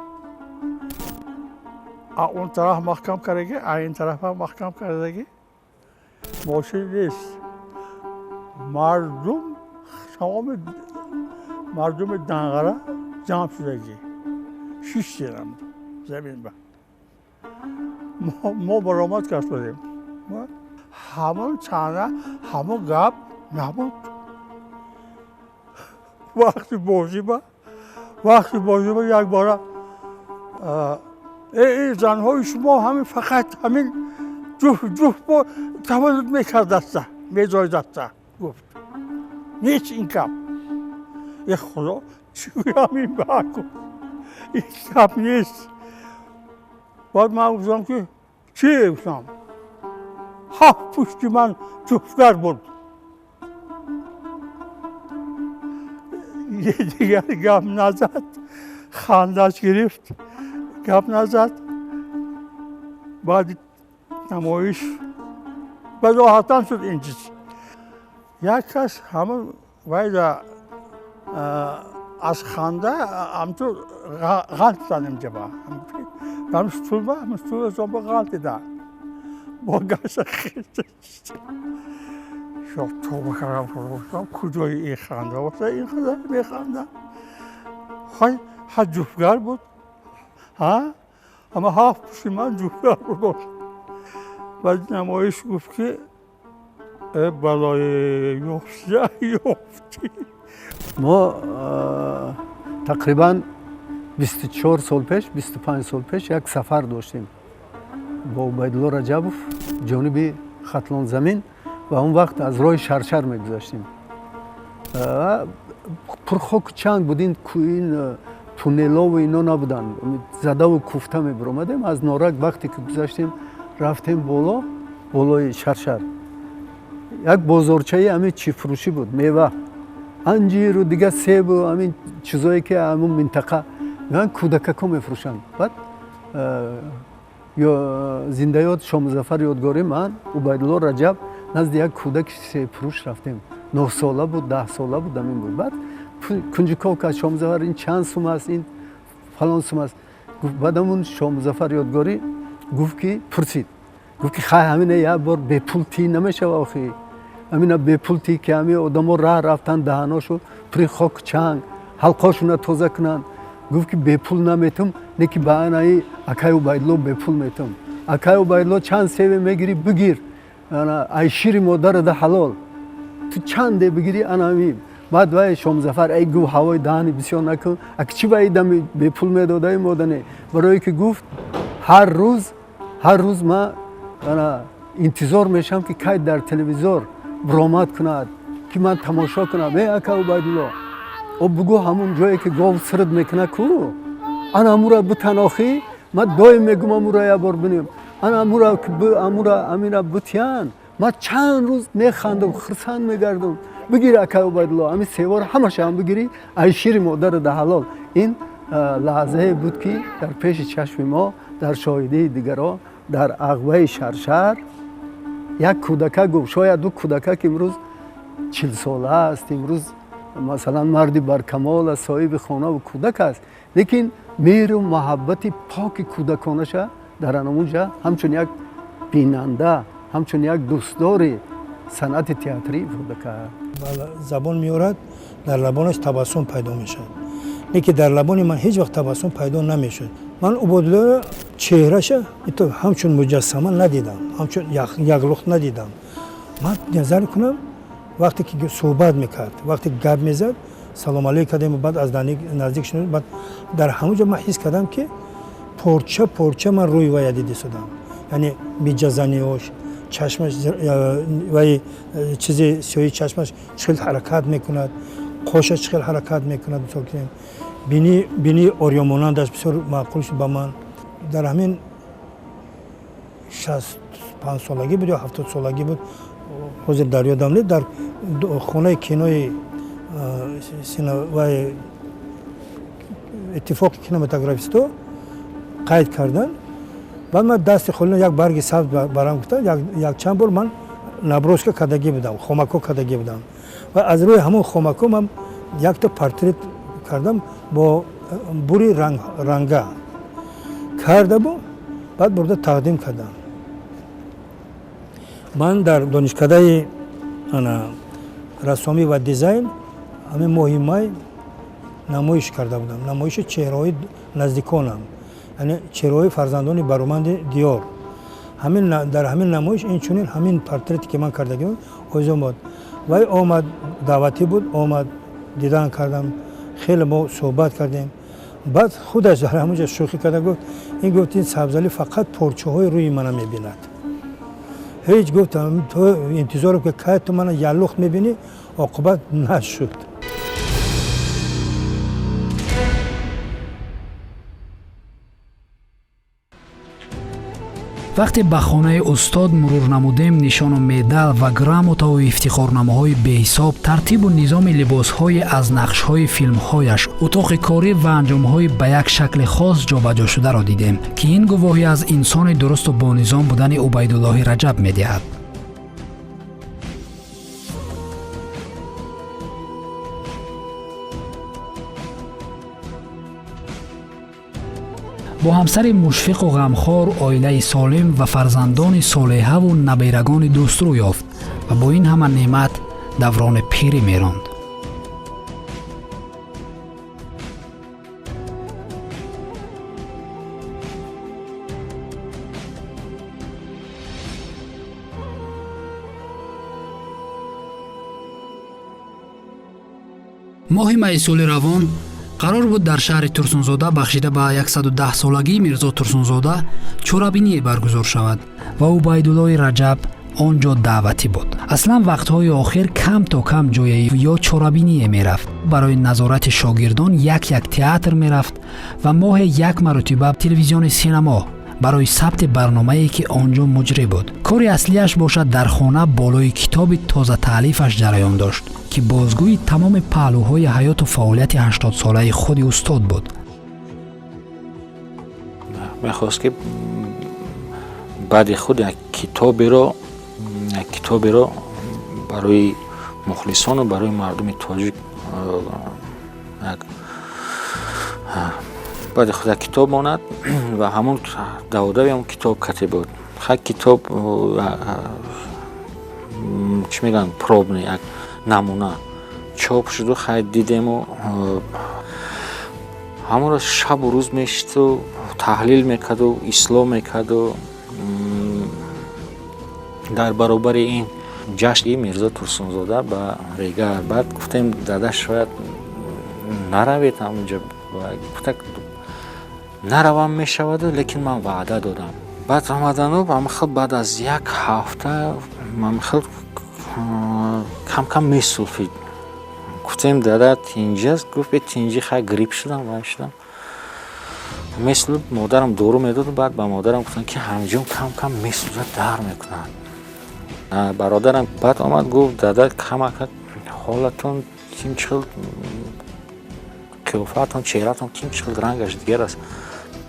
اون طرف محکم کردگی، این طرف هم محکم کردگی ماشین نیست. تمام مردم دنقره جمع شدگی 6 دیرم زمین با ما برآمد کردیم. همون چانه همون گپ نبود. وقتی بازی با یک بار ای زنهای شما همین فقط همین جفت با تولد میکردسته میزایدسته گفت نیچ این کم ای خدا چوی همین بکن این کم نیست. بعد من گفتم که چی گفتم 7 پشت من جفتر بود. یه دیگر گپ نزد، خندش گرفت، گپ نزد. بعد نمایش وضاحتاً شد این چیز. یک کس همون باید از خنده همطور غلط زدیم جبه. من ستول زنبا غلط دیدم. با گشت خیلی شد تو بکرم فرموشتم کجای این خنده واسه این خنده میخنده. خواهی ها جفتگر بود اما 7 پشت من جفتگر بود. بعد نمایش گفت که بلای یافتی. ما تقریبا 24 سال پیش 25 سال پیش یک سفر داشتیم با عبیدالله رجبوف جانب خطلان زمین و اون وقت از راه شرشر میگذاشتیم. پر خاک چنگ بود، این تونلا و اینا نبودن، زده و کوفته میبرامدیم. از نارک وقتی که گذاشتیم رفتیم بالای شرشر. یک بازارچه همین چی فروشی بود، میوه انجیر و دیگه سیب و همین چیزایی که همون منطقه میان کودککا میفروشند. بعد یا زنده‌یاد شاه مظفر یادگاری من عبیدالله رجب نزد یک کودک سیب فروش رفتیم. 9 ساله بود 10 ساله بود همین بود. بعد کنجکاو که شاه مظفر این چند سوم است، این فلان سوم است. بعد همون شاه مظفر یادگاری گفت که پرسید، گفت که خواهی همینه یک بار به پول تی نمیشه آخی، همینه به پول تی که همین آدم ها راه رفتن دهناشو پری خاک چنگ حلقاشون تازه کنن گفت که به پول نمیتم نه که با انایی اکای عبیدالله به پول میتم اکای عبیدالله چند سیوه میگیری بگیر ای شیر مادر ده حلال تو چند ده بگیری انامیم بعد وای شام زفر ای گو هوای دهانی بسیار نکن اگه چی باید دم به پول میداده مادنه برای که گفت هر روز ما انتظار میشم که کی در تلویزیون برآمد کند که من تماشا کنم ای اکا عبیدالله او بگو همون جایی که گاو سرد میکنه کو انا امورا بتناخی ما دایم میگم امورا یه بار بنیم انا امورا امینا بتیان ما چند روز نخندم خرسان میگردم بگیر اکا عبیدالله همین سیوار همش هم بگیری ای شیر مادر ده حلال این لحظه بود که در پیش چشم ما در شاهده دیگران در عقبه شرشر یک کودک گفت شاید دو کودک که امروز 40 ساله است امروز مثلا مردی برکمال است صاحب خانه و کودک است لیکن مهر و محبت پاک کودکانش در آنجا همچون یک بیننده همچون یک دوستدار صنعت تئاتری بود کرد زبان میورد در لبانش تبسم پیدا میشد نه که در لبان من هیچ وقت تبسم پیدا نمیشد من عبیدالله چهرهش همچون مجسمه ندیدم همچون یک لخت ندیدم من نظر کنم وقتی که صحبت میکرد وقتی گپ میزد سلام علیک کردم و بعد از نزدیک شدم بعد در همونجا من حس کردم که پرچه من روی وی دیده شدم یعنی میجزنیش چشمش و چیزی سوی چشمش چقدر حرکت میکند قوشش چقدر حرکت میکند بینی اوریامونندش بسیار معقول شد با من در همین 65 سالگی بود یا 70 سالگی بود حضور در یادم نیست در خانه کینوی و اتفاق کینماتوگرافیستو قید کردن بعد من دست خودم یک برگ سبز برام گفتن یک چند بار من نبروسکا کدگی بودم خوماکو کدگی بودم و از روی همون خوماکو من یک تا پورتریت کردم با بوری رنگا کرده بود بعد برده تقدیم کردم من در دانشکده رسامی و دیزاین همین مهمه نمایش کرده بودم نمایش چهره‌های نزدیکانم یعنی چهره‌های فرزندان برومند دیار همین در همین نمایش این چنین همین پورتریتی که من کرده بودم اوزم بود وای آمد دعوتی بود آمد دیدن کردم خیلی ما صحبت کردیم بعد خودش در همونجا شوخی کرده گفت این سبزعلی فقط پرچه‌های روی من می‌بیند هیچ گفتم تو انتظارم که که تو من یه لخت می‌بینی عاقبت نشد وقتی به خانه استاد مرور نمودیم نشان و مدال و گراموتا و افتخارنامه‌های بی‌حساب ترتیب و نظام لباس‌های از نقش‌های فیلم‌هایش اتاق کاری و انجام‌های به یک شکل خاص جابجا شده را دیدیم که این گواهی از انسان درست و با نظام بودن عبیدالله رجب می‌دهد. با همسر مشفق و غمخوار عائله سالم و فرزندان صالحه و نبیرگان دوسترو یافت و با این همه نعمت دوران پیری میراند. ماه می سال روان قرار بود در شهر ترسونزاده بخشیده به 110 سالگی میرزا ترسونزاده چورابینی برگزار شود و عبیدالله رجب آنجا دعوتی بود. اصلا وقتهای آخر کم تا کم جای یا چورابینی میرفت. برای نظارت شاگردان یک تئاتر میرفت و ماه یک مرتبه تلویزیون سینما برای ثبت برنامه‌ای که آنجا مجری بود. کار اصلیش باشد در خانه بالای کتاب تازه تالیفش جریان داشت که بازگوی تمام پهلوهای حیات و فعالیت 80 ساله خود استاد بود. می‌خواست که بعد خود یک کتابی رو برای مخلصان و برای مردم تاجیک بعد خود کتاب ماند و همون داوده همون کتاب کتب بود. خیلی کتاب چی میگن پروبنی یک نمونه چاپ شد و خیلی دیدیم و ҳамонро шабу рӯз мешиту таҳлил мекарду ислоҳ мекарду дар баробари ин ҷашни Мирзо Турсунзода ба Рега баъд гуфтем дада шояд наравед ҳамунҷо гуфтак наравам мешаваду лекин ман ваъда додам баъд омадану амахел баъд аз як ҳафта амахел кам месулфид гуфтем дада тинҷаст гуфт тинҷи хай грипп шудам вай шудам месулид модарам дору медоду баъд ба модарам гуфтам ки ҳамҷом кам месулад дар мекунад бародарам баъд омад гуфт дада камака ҳолатон тинчил қиёфаатон чеҳратон тинчил рангаш дигар аст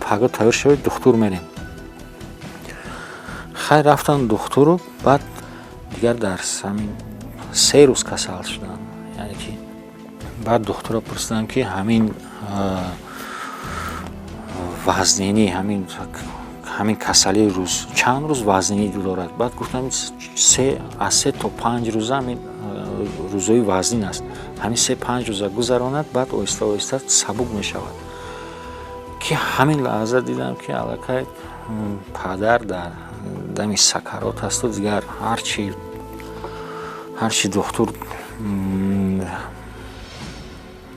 пага тайёр шавед духтур мерем хай рафтан духтуру баъд дигар дар ҳамин 3 рӯз касал шудам яъне ки баъд духтура пурсидам ки ҳамин вазнинӣ ҳамин касали рӯз чанд рӯз вазнинӣ дорад баъд гуфтам аз 3 то 5 рӯза ҳамин рӯзои вазнин аст ҳамин 3-5 рӯза гузаронад баъд оҳиста оҳиста сабук мешавад ки ҳамин лаҳза дидам ки аллакай падар дар дами сакарот асту дигар ҳарчи духтур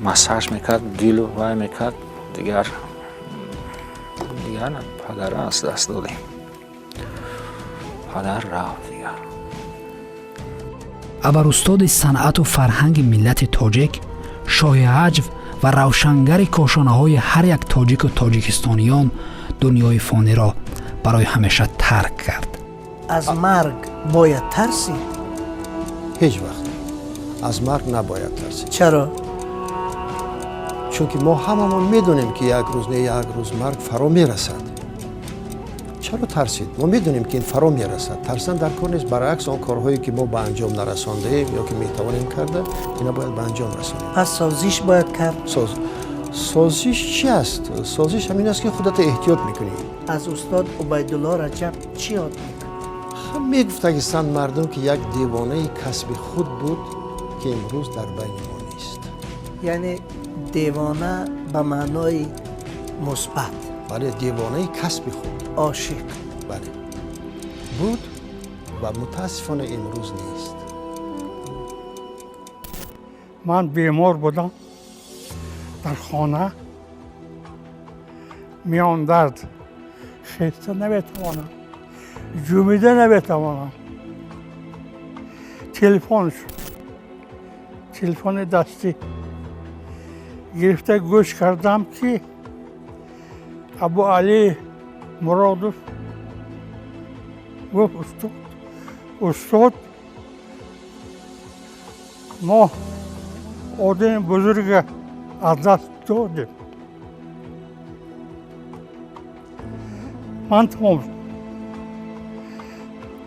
массаж мекард дилу вай мекард дигар падара аз даст додем падар рафт дигар абарустоди санъату фарҳанги миллати тоҷик шоҳи аҷв ва равшангари кошонаҳои ҳар як тоҷику тоҷикистониён дунёи фониро барои ҳамеша тарк кард. аз марг бояд тарсид? ҳеҷ вақт аз марг набояд тарсид. чаро? чунки мо ҳамамон медонем ки як рӯз не як рӯз марг фаро мерасад. чаро тарсид? мо медонем ки ин фаро мерасад. Тарсан дар кор нест, баръакс он корҳое ки мо ба анҷом нарасондаем ё ки метавонем карда, ина бояд ба анҷом расонем. пас созиш бояд кард? созиш чи аст? созиш ҳамин аст ки худата эҳтиёт мекунӣ. аз устод Убайдулло Раҷаб чӣ ёд мекунӣ? мегуфтагистанд мардум ки як девонаи касби худ буд ки имрӯз дар байни мо нест. яъне девона ба маънои мусбат. бале, девонаи касби худ. ошиқ. бале. буд ва мутаассифона имрӯз нест. ман бемор будам дар хона миён дард хеста наметавонам ҷумида наметавонам телефон шуд телефони дастӣ гирифта гӯш кардам ки абу али муродов гуфт устод мо одами бузурга аз даст додем ман тамом шуд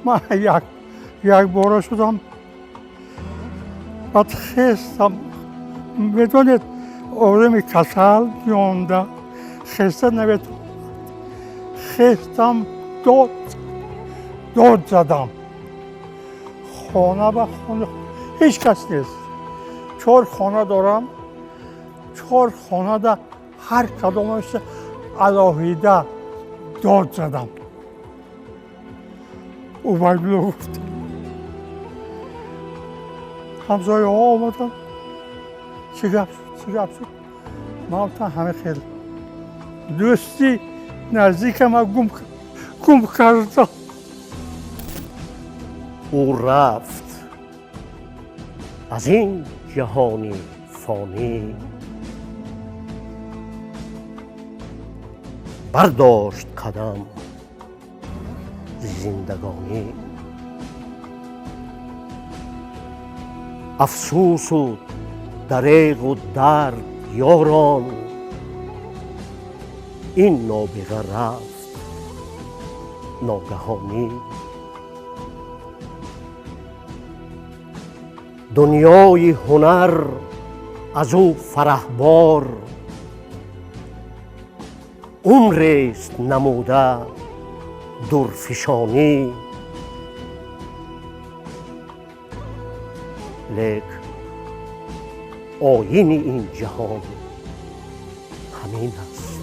ман як бора шудам баъд хестам медонед одами касал меонда хеста наметавонад хестам дод задам хона ба хона ҳеҷ кас нест 4 хона дорам 4 хонада ҳар кадомаш алоҳида дод задам Убайдулло гуфт ҳамсояҳо омаданд чӣ гап шуд ман гуфтам ҳама хел дӯсти наздикама гум кардам او رفت از این جهانی فانی برداشت قدم زندگانی افسوس و دریغ و درد یاران این نابغه رفت ناگهانی دنیای هنر از او فرحبار عمرست نموده درفشانی لیک آیین این جهان همین است.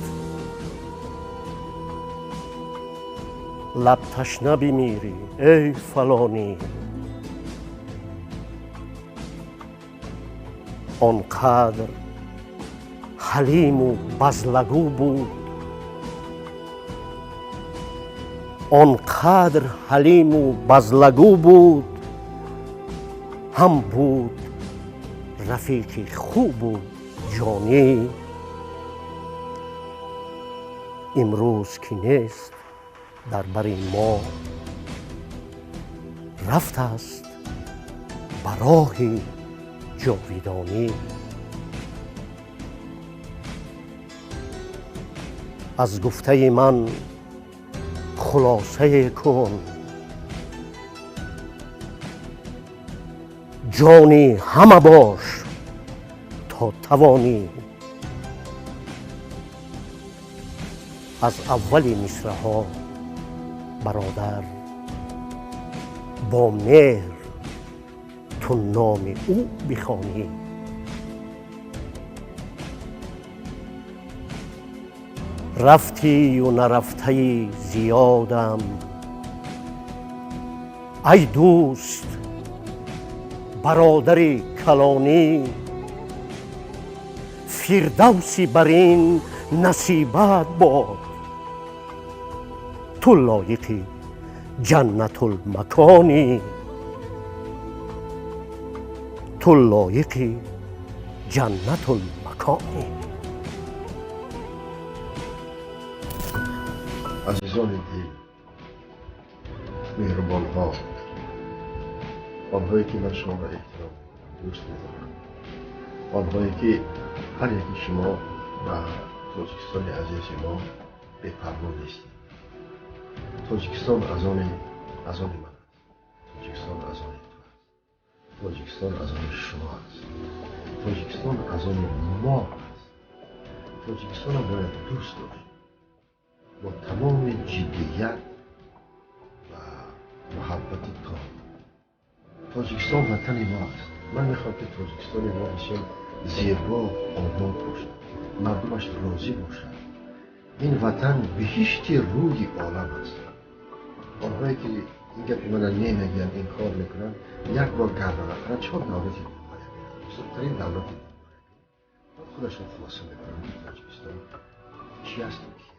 لب تشنه بمیری ای فلانی، آنقدر حلیم و بزلگو بود، آنقدر حلیم و بزلگو بود، هم بود رفیقی خوب و جانی. امروز که نیست در بر ما، رفت است بر راه جاویدانی. از گفته من خلاصه کن، جانی همه باش تا توانی. از اول مصرع ها برادر، با مهر تو نام او بخوانی. رفتی و نرفته زیادم ای دوست برادر کلانی. فردوسی بر این نصیبت باد، تو لایقی جنت المکانی. تو لایقی جنت المکانی. عزیزان دل، مهربان ها، آنهایی که من شما را احترام دوست می‌دارم، آنهایی که هر یکی شما و تاجیکستان عزیز ما بپروا نیستید. تاجیکستان از آن من است. تاجیکستان از آن تو است. تاجیکستان از آن شما است. تاجیکستان از آن ما است. تاجیکستان را باید دوست داشت با تمام جدیت و محبت تام. تاجیکستان وطن ما است. من میخوام که تاجیکستان ما بسیار زیبا آباد باشد، مردمش راضی باشد. این وطن بهشت روی عالم است. آنهایی که این گپی من نمیگن، این کار میکنن، یک بار گردن کنن، چون دولتی بزرگترین دولتی خودشون خلاصه میکنن که تاجیکستان چی است و کی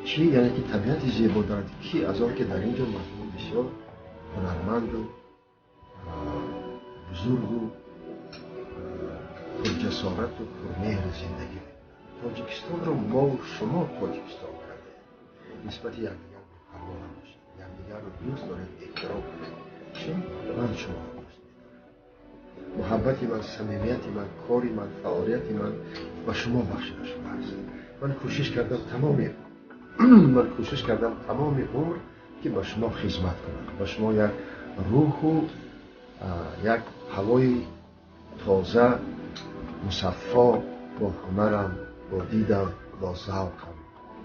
است. چی یعنی که طبیعت زیبا دارد. کی از آن که در اینجا مردم بسیار هنرمند و بزرگ و پرجسارت و پرمهر زندگی. تاجیکستان را ما و شما تاجیکستان کرده. نسبت یکدیگر پروا نباشید، یکدیگر را دوست دارید، احترام کنید. چون من شما را دوست می‌دارم. محبت من، صمیمیت من، کاری من، فعالیت من و شما بخشیده شده است. من کوشش کردم تمام عمر که با شما خدمت کنم، با شما یک روح و یک هوای تازه مصفا با هنرم، با دیدم، با ذوقم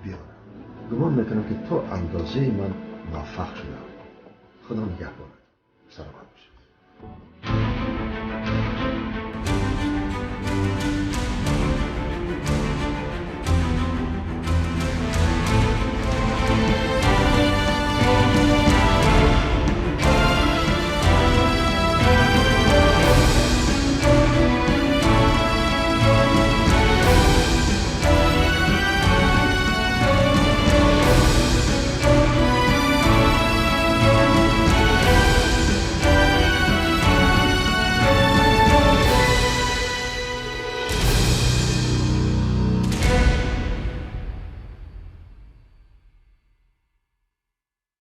بیارم. گمان میکنم که تو اندازه من موفق شدم. خدا نگهدار. سلامت باشید.